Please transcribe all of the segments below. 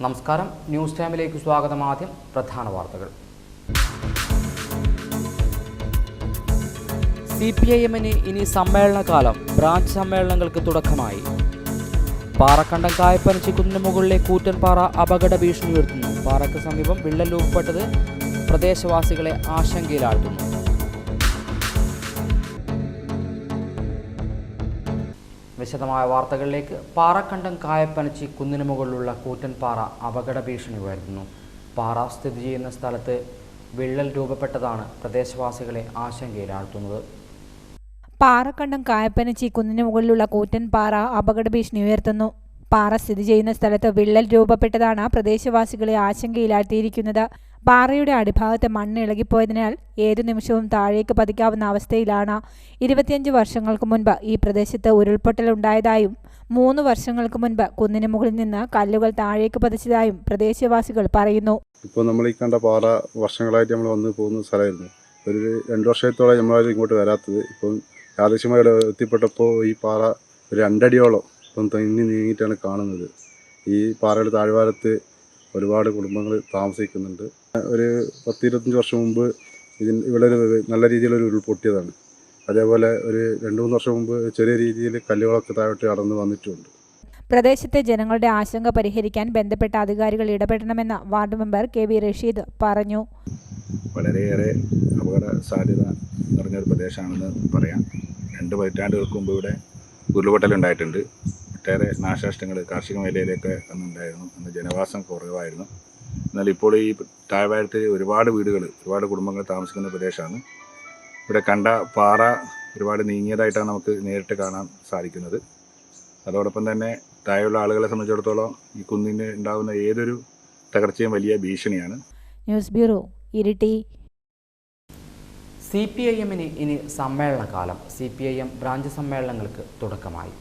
നമസ്കാരം, ന്യൂസ് ടൈമിലേക്ക് സ്വാഗതം. ആദ്യം പ്രധാന വാർത്തകൾ. CPIMന് ഇനി സമ്മേളനകാലം. ബ്രാഞ്ച് സമ്മേളനങ്ങൾക്ക് തുടക്കമായി. പാറക്കണ്ടം കായപ്പനച്ചി കുന്നിന് മുകളിലെ കൂറ്റൻപാറ അപകട ഭീഷണി ഉയർത്തുന്നു. പാറയ്ക്ക് സമീപം വിള്ളൽ രൂപപ്പെട്ടത് പ്രദേശവാസികളെ ആശങ്കയിലാഴ്ത്തുന്നു. വിശദമായ വാർത്തകളിലേക്ക്. പാറക്കണ്ടം കായപ്പനച്ചി കുന്നിന് മുകളിലുള്ള കൂറ്റൻപാറ അപകട ഭീഷണി ഉയർത്തുന്നു. പാറ സ്ഥിതി ചെയ്യുന്ന സ്ഥലത്ത് വിള്ളൽ രൂപപ്പെട്ടതാണ് പ്രദേശവാസികളെ ആശങ്കയിലാഴ്ത്തുന്നത്. പാറക്കണ്ടം കായപ്പനച്ചി കുന്നിന് മുകളിലുള്ള കൂറ്റൻപാറ അപകട ഭീഷണി ഉയർത്തുന്നു. പാറ സ്ഥിതി ചെയ്യുന്ന സ്ഥലത്ത് വിള്ളൽ രൂപപ്പെട്ടതാണ് പ്രദേശവാസികളെ ആശങ്കയിലാഴ്ത്തിയിരിക്കുന്നത്. പാറയുടെ അടിഭാഗത്തെ മണ്ണ് ഇളകിപ്പോയതിനാൽ ഏതു നിമിഷവും താഴേക്ക് പതിക്കാവുന്ന അവസ്ഥയിലാണ്. 25 വർഷങ്ങൾക്ക് മുൻപ് ഈ പ്രദേശത്ത് ഉരുൾപൊട്ടലുണ്ടായതായും 3 വർഷങ്ങൾക്ക് മുൻപ് കുന്നിന് മുകളിൽ നിന്ന് കല്ലുകൾ താഴേക്ക് പതിച്ചതായും പ്രദേശവാസികൾ പറയുന്നു. ഇപ്പോൾ നമ്മൾ ഈ കണ്ട പാറ വർഷങ്ങളായിട്ട് നമ്മൾ വന്ന് പോകുന്ന സ്ഥലമായിരുന്നു. ഒരു 2 വർഷത്തോളം നമ്മളാരും ഇങ്ങോട്ട് വരാത്തത്. ഇപ്പം പ്രാദേശികമായി എത്തിപ്പെട്ടപ്പോൾ ഈ പാറ ഒരു 2 അടിയോളം ഇപ്പം തെന്നി നീങ്ങിയിട്ടാണ് കാണുന്നത്. ഈ പാറയുടെ താഴ്വാരത്ത് ഒരുപാട് കുടുംബങ്ങൾ താമസിക്കുന്നുണ്ട്. ഒരു 10-25 വർഷം മുമ്പ് ഇവിടെ നല്ല രീതിയിലൊരു ഉരുൾപൊട്ടിയതാണ്. അതേപോലെ ഒരു 2-3 വർഷം മുമ്പ് ചെറിയ രീതിയിൽ കല്ലുകളൊക്കെ താഴോട്ട് കടന്നു വന്നിട്ടുണ്ട്. പ്രദേശത്തെ ജനങ്ങളുടെ ആശങ്ക പരിഹരിക്കാൻ ബന്ധപ്പെട്ട അധികാരികൾ ഇടപെടണമെന്ന് വാർഡ് മെമ്പർ KV റഷീദ് പറഞ്ഞു. വളരെയേറെ അപകട സാധ്യത നിറഞ്ഞൊരു പ്രദേശമാണെന്ന് പറയാം. 2 പതിറ്റാണ്ടുകൾക്ക് മുമ്പ് ഇവിടെ ഉരുൾപൊട്ടലുണ്ടായിട്ടുണ്ട്. ഒട്ടേറെ നാശനഷ്ടങ്ങൾ കാർഷിക മേഖലയിലേക്ക് അന്നുണ്ടായിരുന്നു. അന്ന് ജനവാസം കുറവായിരുന്നു. എന്നാൽ ഇപ്പോൾ ഈ താഴ്വാരത്തിൽ ഒരുപാട് വീടുകൾ, ഒരുപാട് കുടുംബങ്ങൾ താമസിക്കുന്ന പ്രദേശമാണ്. ഇവിടെ കണ്ട പാറ ഒരുപാട് നീങ്ങിയതായിട്ടാണ് നമുക്ക് നേരിട്ട് കാണാൻ സാധിക്കുന്നത്. അതോടൊപ്പം തന്നെ താഴെയുള്ള ആളുകളെ സംബന്ധിച്ചിടത്തോളം ഈ കുന്നിന് ഉണ്ടാകുന്ന ഏതൊരു തകർച്ചയും വലിയ ഭീഷണിയാണ്. News bureau, Iritty. CPIMന് ഇനി സമ്മേളനകാലം. CPIM ബ്രാഞ്ച് സമ്മേളനങ്ങൾക്ക് തുടക്കമായി.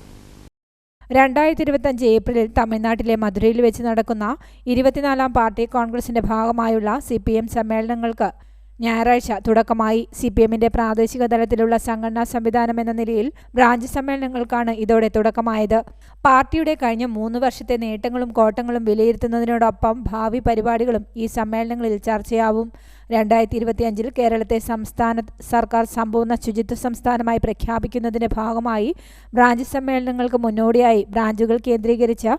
2025 ഏപ്രിലിൽ തമിഴ്നാട്ടിലെ മധുരയിൽ വെച്ച് നടക്കുന്ന 24ാം പാർട്ടി കോൺഗ്രസിന്റെ ഭാഗമായുള്ള CPM സമ്മേളനങ്ങൾക്ക് ഞായറാഴ്ച തുടക്കമായി. CPMന്റെ പ്രാദേശിക തലത്തിലുള്ള സംഘടനാ സംവിധാനം എന്ന നിലയിൽ ബ്രാഞ്ച് സമ്മേളനങ്ങൾക്കാണ് ഇതോടെ തുടക്കമായത്. പാർട്ടിയുടെ കഴിഞ്ഞ 3 വർഷത്തെ നേട്ടങ്ങളും കോട്ടങ്ങളും വിലയിരുത്തുന്നതിനോടൊപ്പം ഭാവി പരിപാടികളും ഈ സമ്മേളനങ്ങളിൽ ചർച്ചയാവും. 2025 കേരളത്തെ സംസ്ഥാന സർക്കാർ സമ്പൂർണ്ണ ശുചിത്വ സംസ്ഥാനമായി പ്രഖ്യാപിക്കുന്നതിന്റെ ഭാഗമായി ബ്രാഞ്ച് സമ്മേളനങ്ങൾക്ക് മുന്നോടിയായി ബ്രാഞ്ചുകൾ കേന്ദ്രീകരിച്ച്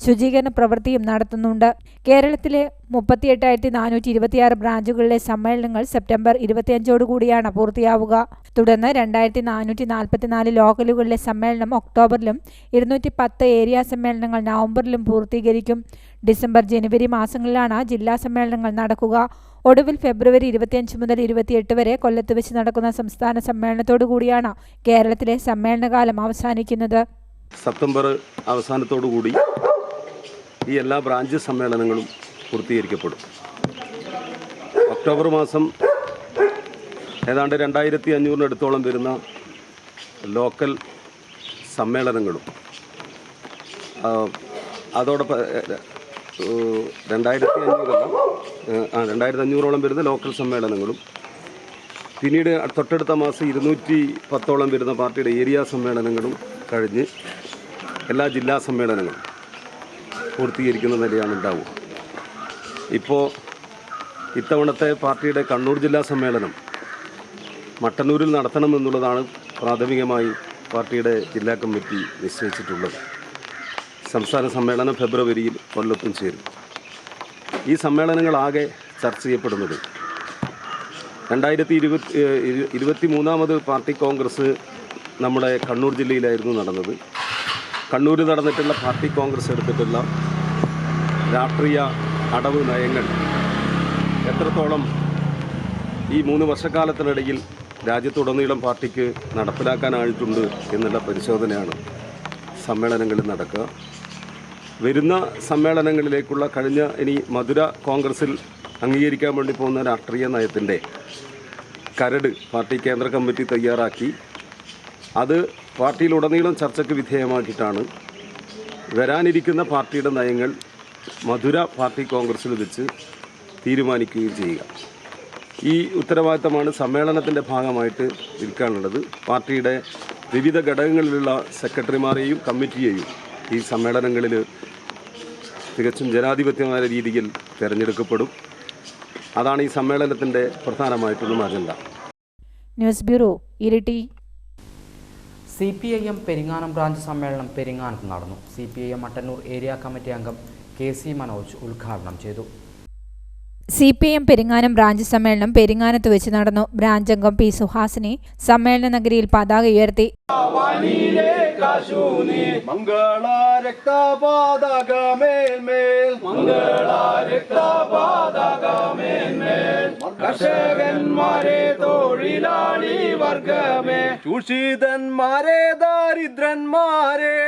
ശുചീകരണ പ്രവൃത്തിയും നടത്തുന്നുണ്ട്. കേരളത്തിലെ 38,426 ബ്രാഞ്ചുകളിലെ സമ്മേളനങ്ങൾ സെപ്റ്റംബർ 25ഓടുകൂടിയാണ് പൂർത്തിയാവുക. തുടർന്ന് 2,444 ലോക്കലുകളിലെ സമ്മേളനം ഒക്ടോബറിലും 210 ഏരിയ സമ്മേളനങ്ങൾ നവംബറിലും പൂർത്തീകരിക്കും. ഡിസംബർ, ജനുവരി മാസങ്ങളിലാണ് ജില്ലാ സമ്മേളനങ്ങൾ നടക്കുക. ഒടുവിൽ ഫെബ്രുവരി 25 മുതൽ 28 വരെ കൊല്ലത്ത് വെച്ച് നടക്കുന്ന സംസ്ഥാന സമ്മേളനത്തോടു കൂടിയാണ് കേരളത്തിലെ സമ്മേളനകാലം അവസാനിക്കുന്നത്. സെപ്റ്റംബർ അവസാനത്തോടുകൂടി ഈ എല്ലാ ബ്രാഞ്ച് സമ്മേളനങ്ങളും പൂർത്തീകരിക്കപ്പെടും. ഒക്ടോബർ മാസം ഏതാണ്ട് 2500-നടുത്തോളം വരുന്ന ലോക്കൽ സമ്മേളനങ്ങളും അതോടൊപ്പം 2500-ഓളം വരുന്ന ലോക്കൽ സമ്മേളനങ്ങളും പിന്നീട് തൊട്ടടുത്ത മാസം 210ഓളം വരുന്ന പാർട്ടിയുടെ ഏരിയ സമ്മേളനങ്ങളും കഴിഞ്ഞ് എല്ലാ ജില്ലാ സമ്മേളനങ്ങളും പൂർത്തീകരിക്കുന്ന നിലയാണ് ഉണ്ടാവുക. ഇപ്പോൾ ഇത്തവണത്തെ പാർട്ടിയുടെ കണ്ണൂർ ജില്ലാ സമ്മേളനം മട്ടന്നൂരിൽ നടത്തണമെന്നുള്ളതാണ് പ്രാഥമികമായി പാർട്ടിയുടെ ജില്ലാ കമ്മിറ്റി നിശ്ചയിച്ചിട്ടുള്ളത്. സംസ്ഥാന സമ്മേളനം ഫെബ്രുവരിയിൽ കൊല്ലത്തും ചേരും. ഈ സമ്മേളനങ്ങളാകെ ചർച്ച ചെയ്യപ്പെടുന്നത് 2023ാമത് പാർട്ടി കോൺഗ്രസ് നമ്മുടെ കണ്ണൂർ ജില്ലയിലായിരുന്നു നടന്നത്. കണ്ണൂരിൽ നടന്നിട്ടുള്ള പാർട്ടി കോൺഗ്രസ് എടുത്തിട്ടുള്ള രാഷ്ട്രീയ അടവ് നയങ്ങൾ എത്രത്തോളം ഈ 3 വർഷക്കാലത്തിനിടയിൽ രാജ്യത്തുടനീളം പാർട്ടിക്ക് നടപ്പിലാക്കാനായിട്ടുണ്ട് എന്നുള്ള പരിശോധനയാണ് സമ്മേളനങ്ങളിൽ നടക്കുക. വരുന്ന സമ്മേളനങ്ങളിലേക്കുള്ള ഇനി മധുര കോൺഗ്രസിൽ അംഗീകരിക്കാൻ വേണ്ടി പോകുന്ന രാഷ്ട്രീയ നയത്തിൻ്റെ കരട് പാർട്ടി കേന്ദ്ര കമ്മിറ്റി തയ്യാറാക്കി അത് പാർട്ടിയിലുടനീളം ചർച്ചയ്ക്ക് വിധേയമാക്കിയിട്ടാണ് വരാനിരിക്കുന്ന പാർട്ടിയുടെ നയങ്ങൾ മധുര പാർട്ടി കോൺഗ്രസിൽ വെച്ച് തീരുമാനിക്കുകയും ചെയ്യുക. ഈ ഉത്തരവാദിത്തമാണ് സമ്മേളനത്തിൻ്റെ ഭാഗമായിട്ട് നിൽക്കാനുള്ളത്. പാർട്ടിയുടെ വിവിധ ഘടകങ്ങളിലുള്ള സെക്രട്ടറിമാരെയും കമ്മിറ്റിയെയും ഈ സമ്മേളനങ്ങളിൽ തികച്ചും ജനാധിപത്യമായ രീതിയിൽ തിരഞ്ഞെടുക്കപ്പെടും. അതാണ് ഈ സമ്മേളനത്തിൻ്റെ പ്രധാനമായിട്ടുള്ള agenda. News bureau, Iritty. CPIM Peringanam branch സമ്മേളനം പെരിങ്ങാനത്ത് നടന്നു. CPIM മട്ടന്നൂർ ഏരിയ കമ്മിറ്റി അംഗം KC മനോജ് ഉദ്ഘാടനം ചെയ്തു. CPIM പെരിങ്ങാനം ബ്രാഞ്ച് സമ്മേളനം പെരിങ്ങാനത്ത് വെച്ച് നടന്നു. ബ്രാഞ്ച് അംഗം P. സുഹാസിനി സമ്മേളന നഗരിയിൽ പതാക ഉയർത്തി. കർഷകന്മാരെ, തൊഴിലാളി വർഗമേ, ചൂഷിതന്മാരെ, ദാരിദ്രന്മാരെ,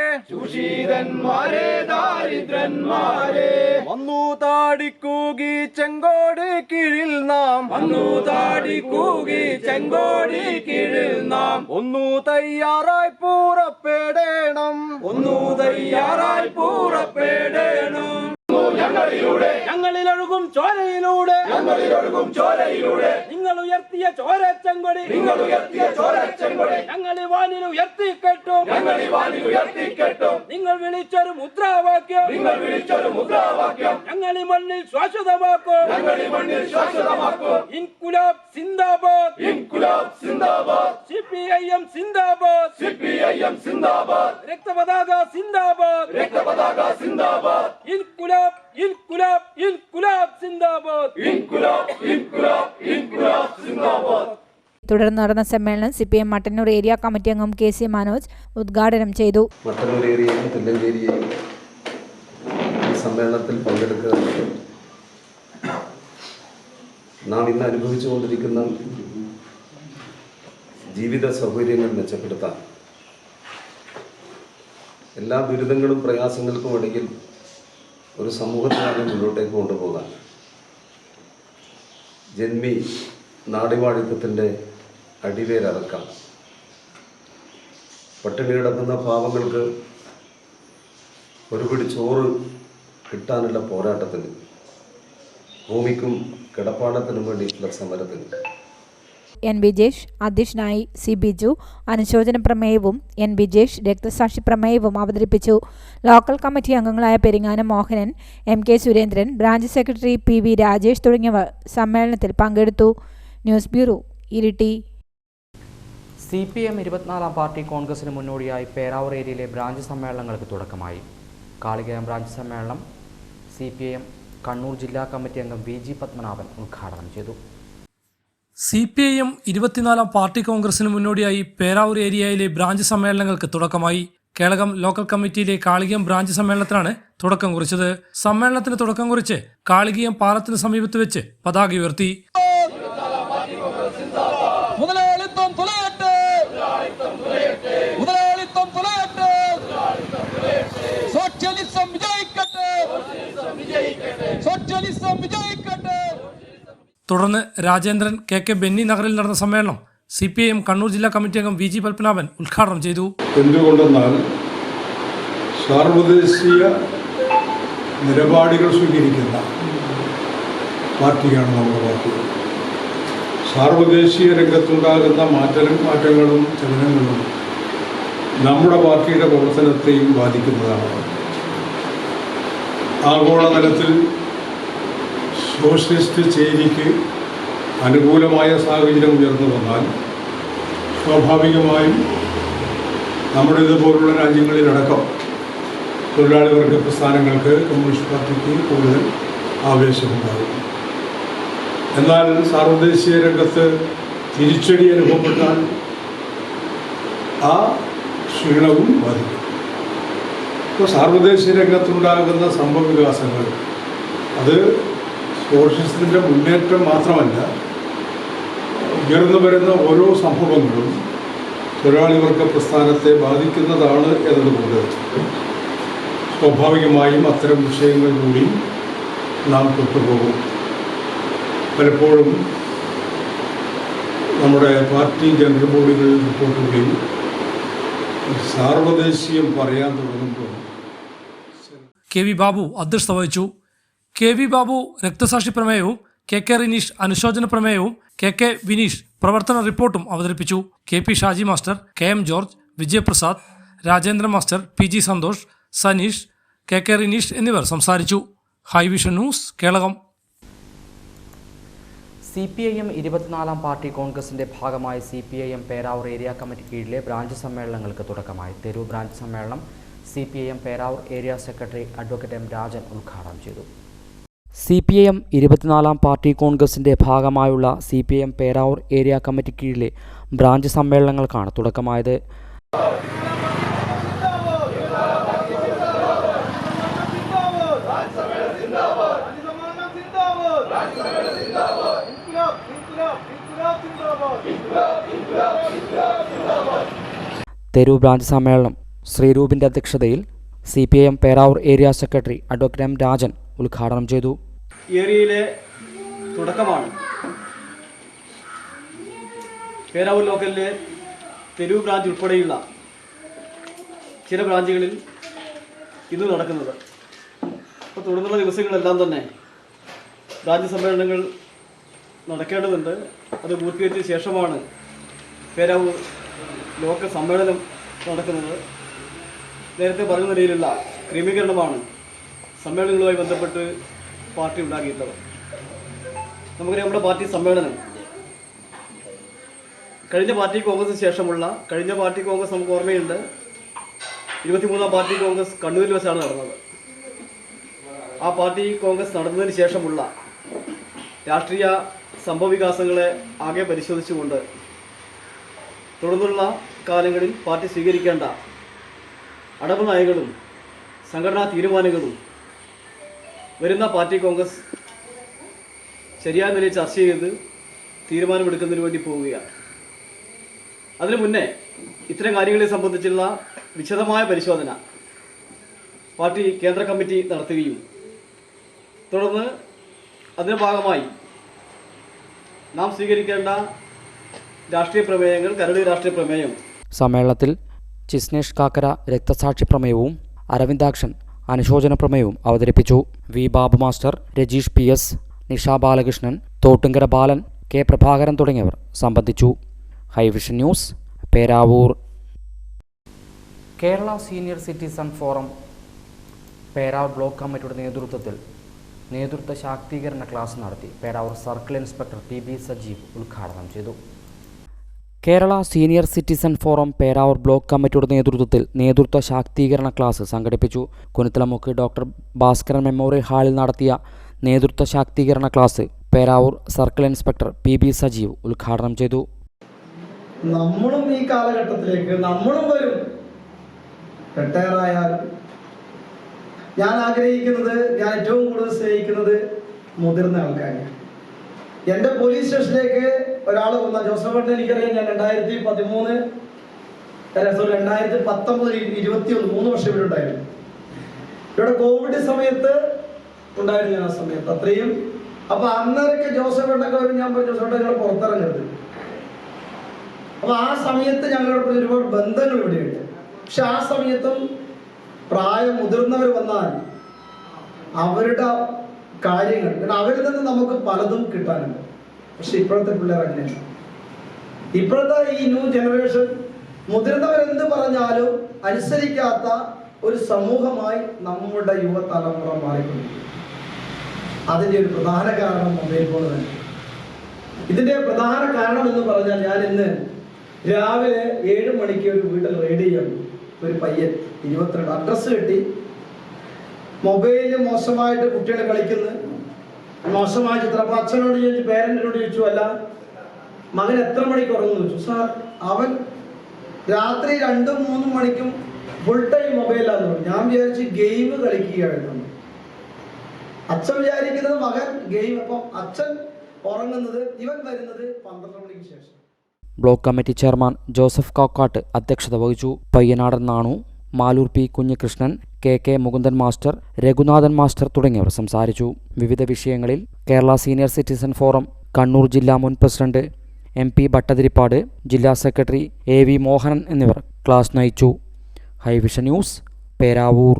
വന്നു താടിക്കൂകി ചെങ്കോട് കീഴിൽ നാം, ഒന്നു തയ്യാറായി പൂറപ്പെടണം, ഞങ്ങളിലൊഴുകും ചോരയിലൂടെ, നിങ്ങൾ ഉയർത്തിയ ചോരച്ചെങ്കൊടി, ഞങ്ങൾ വാനിൽ ഉയർത്തിക്കെട്ടും, നിങ്ങൾ വിളിച്ചൊരു മുദ്രാവാക്യം, ഞങ്ങൾ ഈ മണ്ണിൽ ശാശ്വതമാക്കും. ഇൻകുലാബ് സിന്ദാബാദ്, CPIM സിന്ദാബാദ്, രക്തപതാക സിന്ദാബാദ്, ഇൻകുലാബ് സിന്ദാബാദ്. തുടർന്ന് നടന്ന സമ്മേളനം CPIM മട്ടന്നൂർ ഏരിയ കമ്മിറ്റി അംഗം KC മനോജ് ഉദ്ഘാടനം ചെയ്തു. മട്ടന്നൂർ ഏരിയയും തില്ലങ്കേരിയെയും ഈ സമ്മേളനത്തിൽ പങ്കെടുക്കുക നാം ഇന്ന് അനുഭവിച്ചുകൊണ്ടിരിക്കുന്ന ജീവിത സൗകര്യങ്ങൾ മെച്ചപ്പെടുത്താൻ, എല്ലാ ദുരിതങ്ങളും പ്രയാസങ്ങൾക്കും ഇടയിൽ ഒരു സമൂഹത്തിനാണ് മുന്നോട്ടേക്ക് കൊണ്ടുപോകാൻ ജന്മി നാടിവാഴിത്തത്തിൻ്റെ അടിവേരറക്കാം. പട്ടിണി കിടക്കുന്ന പാവങ്ങൾക്ക് ഒരു പിടി ചോറ് കിട്ടാനുള്ള പോരാട്ടത്തിന്, ഭൂമിക്കും കിടപ്പാടത്തിനും വേണ്ടിയിട്ടുള്ള സമരത്തിന് N. വിജേഷ് അധ്യക്ഷനായി. C. ബിജു അനുശോചന പ്രമേയവും N. വിജേഷ് രക്തസാക്ഷി പ്രമേയവും അവതരിപ്പിച്ചു. ലോക്കൽ കമ്മിറ്റി അംഗങ്ങളായ Peringanam Mohanan, MK Surendran, branch secretary PV Rajesh തുടങ്ങിയവർ സമ്മേളനത്തിൽ പങ്കെടുത്തു. News bureau, Iritty. CPIM 24-ാം പാർട്ടി കോൺഗ്രസിന് മുന്നോടിയായി പേരാവൂർ ഏരിയയിലെ ബ്രാഞ്ച് സമ്മേളനങ്ങൾക്ക് തുടക്കമായി. കാളികയം ബ്രാഞ്ച് സമ്മേളനം CPIM കണ്ണൂർ ജില്ലാ കമ്മിറ്റി അംഗം VG പത്മനാഭൻ ഉദ്ഘാടനം ചെയ്തു. CPIM 24-ാം പാർട്ടി കോൺഗ്രസിന് മുന്നോടിയായി പേരാവൂർ ഏരിയയിലെ ബ്രാഞ്ച് സമ്മേളനങ്ങൾക്ക് തുടക്കമായി. കേളകം ലോക്കൽ കമ്മിറ്റിയിലെ കാളികയം ബ്രാഞ്ച് സമ്മേളനത്തിനാണ് തുടക്കം കുറിച്ചത്. സമ്മേളനത്തിന് തുടക്കം കുറിച്ച് കാളികയം പാലത്തിന് സമീപത്ത് വെച്ച് പതാക ഉയർത്തി. തുടർന്ന് രാജേന്ദ്രൻ KK ബെന്നി നഗറിൽ നടന്ന സമ്മേളനം CPIM കണ്ണൂർ ജില്ലാ കമ്മിറ്റി അംഗം VG പത്മനാഭൻ ഉദ്ഘാടനം ചെയ്തു. എന്തുകൊണ്ടെന്നാൽ സാർവദേശീയ നിലപാടുകൾ സ്വീകരിക്കുന്ന പാർട്ടിയാണ് നമ്മുടെ പാർട്ടി. സാർവദേശീയ രംഗത്തുണ്ടാകുന്ന മാറ്റങ്ങളും ചലനങ്ങളും നമ്മുടെ പാർട്ടിയുടെ പ്രവർത്തനത്തെയും ബാധിക്കുന്നതാണ്. ആഗോളതലത്തിൽ സോഷ്യലിസ്റ്റ് ചേരിക്ക് അനുകൂലമായ സാഹചര്യം ഉയർന്നു വന്നാൽ സ്വാഭാവികമായും നമ്മുടെ ഇതുപോലുള്ള രാജ്യങ്ങളിലടക്കം തൊഴിലാളി വർഗ പ്രസ്ഥാനങ്ങൾക്ക്, കമ്മ്യൂണിസ്റ്റ് പാർട്ടിക്ക് കൂടുതൽ ആവേശമുണ്ടാകും. എന്നാൽ സാർവദേശീയ രംഗത്ത് തിരിച്ചടി അനുഭവപ്പെട്ടാൽ ആ ക്ഷീണവും ബാധിക്കും. ഇപ്പോൾ സാർവദേശീയ രംഗത്തുണ്ടാകുന്ന സംഭവവികാസങ്ങൾ അത് സോഷ്യലിസത്തിൻ്റെ മുന്നേറ്റം മാത്രമല്ല, ഉയർന്നു വരുന്ന ഓരോ സംഭവങ്ങളും തൊഴിലാളി വർഗ പ്രസ്ഥാനത്തെ ബാധിക്കുന്നതാണ് എന്നതുകൊണ്ട് സ്വാഭാവികമായും അത്തരം വിഷയങ്ങൾ കൂടി നാം തൊട്ടുപോകും. പലപ്പോഴും നമ്മുടെ പാർട്ടി ജനറൽ ബോഡികളിൽ റിപ്പോർട്ടുകളിൽ സാർവദേശീയം പറയാൻ തുടങ്ങുമ്പോൾ KV ബാബു അധ്യക്ഷത വഹിച്ചു. KV ബാബു രക്തസാക്ഷി പ്രമേയവും KK റിനീഷ് അനുശോചന പ്രമേയവും KK വിനീഷ് പ്രവർത്തന റിപ്പോർട്ടും അവതരിപ്പിച്ചു. KP Shaji master, KM George, Vijayaprasad, Rajendra master, PG Santhosh, Saneesh, KK Rineesh എന്നിവർ സംസാരിച്ചു. ഹൈവിഷൻ ന്യൂസ്, കേളകം. CPIM 24-ാം പാർട്ടി കോൺഗ്രസിന്റെ ഭാഗമായി CPIM പേരാവൂർ ഏരിയ കമ്മിറ്റി കീഴിലെ ബ്രാഞ്ച് സമ്മേളനങ്ങൾക്ക് തുടക്കമായി. തെരൂർ ബ്രാഞ്ച് സമ്മേളനം CPIM Peravoor area secretary advocate M. Rajan ഉദ്ഘാടനം ചെയ്തു. CPIM 24-ാം പാർട്ടി കോൺഗ്രസിന്റെ ഭാഗമായുള്ള CPIM പേരാവൂർ ഏരിയ കമ്മിറ്റി കീഴിലെ ബ്രാഞ്ച് സമ്മേളനങ്ങൾക്കാണ് തുടക്കമായത്. തെരൂർ ബ്രാഞ്ച് സമ്മേളനം ശ്രീരൂപിന്റെ അധ്യക്ഷതയിൽ CPIM Peravoor area secretary advocate M. Rajan ഉദ്ഘാടനം ചെയ്തു. ഏരിയയിലെ തുടക്കമാണ്. പേരാവൂർ ലോക്കലിലെ തെരൂർ ബ്രാഞ്ച് ഉൾപ്പെടെയുള്ള ചില ബ്രാഞ്ചുകളിൽ ഇന്ന് നടക്കുന്നത്. അപ്പോൾ തുടർന്നുള്ള ദിവസങ്ങളെല്ലാം തന്നെ ബ്രാഞ്ച് സമ്മേളനങ്ങൾ നടക്കേണ്ടതുണ്ട്. അത് പൂർത്തീകരിച്ച ശേഷമാണ് പേരാവൂർ ലോക്കൽ സമ്മേളനം നടക്കുന്നത്. നേരത്തെ പറഞ്ഞ നിലയിലുള്ള ക്രമീകരണമാണ് സമ്മേളനങ്ങളുമായി ബന്ധപ്പെട്ട് പാർട്ടി ഉണ്ടാക്കിയിട്ടുള്ളത്. നമുക്കറിയാം, നമ്മുടെ പാർട്ടി സമ്മേളനം കഴിഞ്ഞ പാർട്ടി കോൺഗ്രസിന് ശേഷമുള്ള നമുക്ക് ഓർമ്മയുണ്ട്. 23-ാം പാർട്ടി കോൺഗ്രസ് കണ്ണൂരിൽ വെച്ചാണ് നടന്നത്. ആ പാർട്ടി കോൺഗ്രസ് നടന്നതിന് ശേഷമുള്ള രാഷ്ട്രീയ സംഭവവികാസങ്ങളെ ആകെ പരിശോധിച്ചുകൊണ്ട് തുടർന്നുള്ള കാലങ്ങളിൽ പാർട്ടി സ്വീകരിക്കേണ്ട അടവ് നയങ്ങളും സംഘടനാ തീരുമാനങ്ങളും വരുന്ന പാർട്ടി കോൺഗ്രസ് ശരിയായ നിലയിൽ ചർച്ച ചെയ്ത് തീരുമാനമെടുക്കുന്നതിന് വേണ്ടി പോവുകയാണ്. അതിനു മുന്നേ ഇത്തരം കാര്യങ്ങളെ സംബന്ധിച്ചുള്ള വിശദമായ പരിശോധന പാർട്ടി കേന്ദ്ര കമ്മിറ്റി നടത്തുകയും തുടർന്ന് അതിൻ്റെ ഭാഗമായി നാം സ്വീകരിക്കേണ്ട രാഷ്ട്രീയ പ്രമേയങ്ങൾ, കരട് രാഷ്ട്രീയ പ്രമേയം. സമ്മേളനത്തിൽ ചിസ്നേഷ് കാക്കര രക്തസാക്ഷി പ്രമേയവും അരവിന്ദാക്ഷൻ അനുശോചന പ്രമേയവും അവതരിപ്പിച്ചു. V. Babu master, Rajeesh PS, Nisha Balakrishnan, Thottunkara Balan, K. Prabhakaran തുടങ്ങിയവർ സംബന്ധിച്ചു. Highvision news, Peravoor. Kerala senior citizen forum Peravoor block കമ്മിറ്റിയുടെ നേതൃത്വത്തിൽ നേതൃത്വ ശാക്തീകരണ ക്ലാസ് നടത്തി. Peravoor circle inspector PB Sajeev ഉദ്ഘാടനം ചെയ്തു. Kerala senior citizen forum Peravoor block കമ്മിറ്റിയുടെ നേതൃത്വത്തിൽ നേതൃത്വ ശാക്തീകരണ ക്ലാസ് സംഘടിപ്പിച്ചു. കുനിത്തലമുക്ക് ഡോക്ടർ ഭാസ്കരൻ മെമ്മോറിയൽ ഹാളിൽ നടത്തിയ നേതൃത്വ ശാക്തീകരണ class Peravoor circle inspector PB Sajeev ഉദ്ഘാടനം ചെയ്തു. നമ്മളും ഈ കാലഘട്ടത്തിലേക്ക് വരും. റിട്ടയർ ആയാലും ഞാൻ ഏറ്റവും കൂടുതൽ സ്നേഹിക്കുന്നത് മുതിർന്ന ആൾക്കാരെ. എൻ്റെ പോലീസ് സ്റ്റേഷനിലേക്ക് ഒരാൾ വന്ന ജോസഫ് എനിക്കറിയാം. ഞാൻ 2019, 2021 3 വർഷം ഇവിടെ ഉണ്ടായിരുന്നു. ഇവിടെ കോവിഡ് സമയത്ത് ഉണ്ടായിരുന്നു. ഞാൻ ആ സമയത്ത് അത്രയും. അപ്പൊ അന്നേരൊക്കെ ജോസഫ് വരും. ഞാൻ പറഞ്ഞു, ജോസഫ് ഞങ്ങൾ പുറത്തിറങ്ങരുത്. അപ്പൊ ആ സമയത്ത് ഞങ്ങളുടെ ഒരുപാട് ബന്ധങ്ങൾ ഇവിടെയുണ്ട്. പക്ഷെ ആ സമയത്തും പ്രായം മുതിർന്നവർ വന്നാൽ അവരുടെ കാര്യങ്ങൾ, അവരിൽ നിന്ന് നമുക്ക് പലതും കിട്ടാനുണ്ട്. പക്ഷെ ഇപ്പോഴത്തെ പിള്ളേർ അങ്ങനെയല്ല. ഇപ്പോഴത്തെ ഈ ന്യൂ ജനറേഷൻ മുതിർന്നവരെന്ത് പറഞ്ഞാലും അനുസരിക്കാത്ത ഒരു സമൂഹമായി നമ്മുടെ യുവതലമുറ മാറിക്കൊണ്ടിരിക്കും. അതിൻ്റെ ഒരു പ്രധാന കാരണം മൊബൈൽ ഫോൺ തന്നെ. ഇതിൻ്റെ പ്രധാന കാരണം എന്ന് പറഞ്ഞാൽ, ഞാൻ ഇന്ന് രാവിലെ 7 മണിക്ക് ഒരു വീട്ടിൽ റെയ്ഡ് ചെയ്യാൻ ഒരു പയ്യൻ 22 അഡ്രസ്സ് കിട്ടി. മൊബൈലിൽ മോശമായിട്ട് കുട്ടികൾ കളിക്കുന്നു, മോശമായ ചിത്രം. അപ്പൊ അച്ഛനോട് ചോദിച്ചു, പേരന്റിനോട് ചോദിച്ചു, അല്ല മകൻ എത്ര മണിക്ക് ഉറങ്ങുന്നു ചോദിച്ചു. സാർ, അവൻ രാത്രി 2-3 മണിക്കും ഫുൾ ടൈം മൊബൈലാന്ന് പറഞ്ഞു. ഞാൻ വിചാരിച്ച് ഗെയിം കളിക്കുകയായിരുന്നു. അച്ഛൻ വിചാരിക്കുന്നത് മകൻ ഗെയിം. അപ്പം അച്ഛൻ ഉറങ്ങുന്നത്, ഇവൻ വരുന്നത് 12 മണിക്ക് ശേഷം. Block committee chairman Joseph Kakkattu അധ്യക്ഷത വഹിച്ചു. Payyanadan Nanu, Maloor P. Kunhikrishnan, KK Mukundan master, Raghunathan master തുടങ്ങിയവർ സംസാരിച്ചു. വിവിധ വിഷയങ്ങളിൽ Kerala senior citizen forum Kannur ജില്ലാ മുൻ പ്രസിഡന്റ് MP ഭട്ടതിരിപ്പാട്, ജില്ലാ സെക്രട്ടറി AV മോഹനൻ എന്നിവർ ക്ലാസ് നയിച്ചു. ഹൈവിഷൻ ന്യൂസ്, പേരാവൂർ.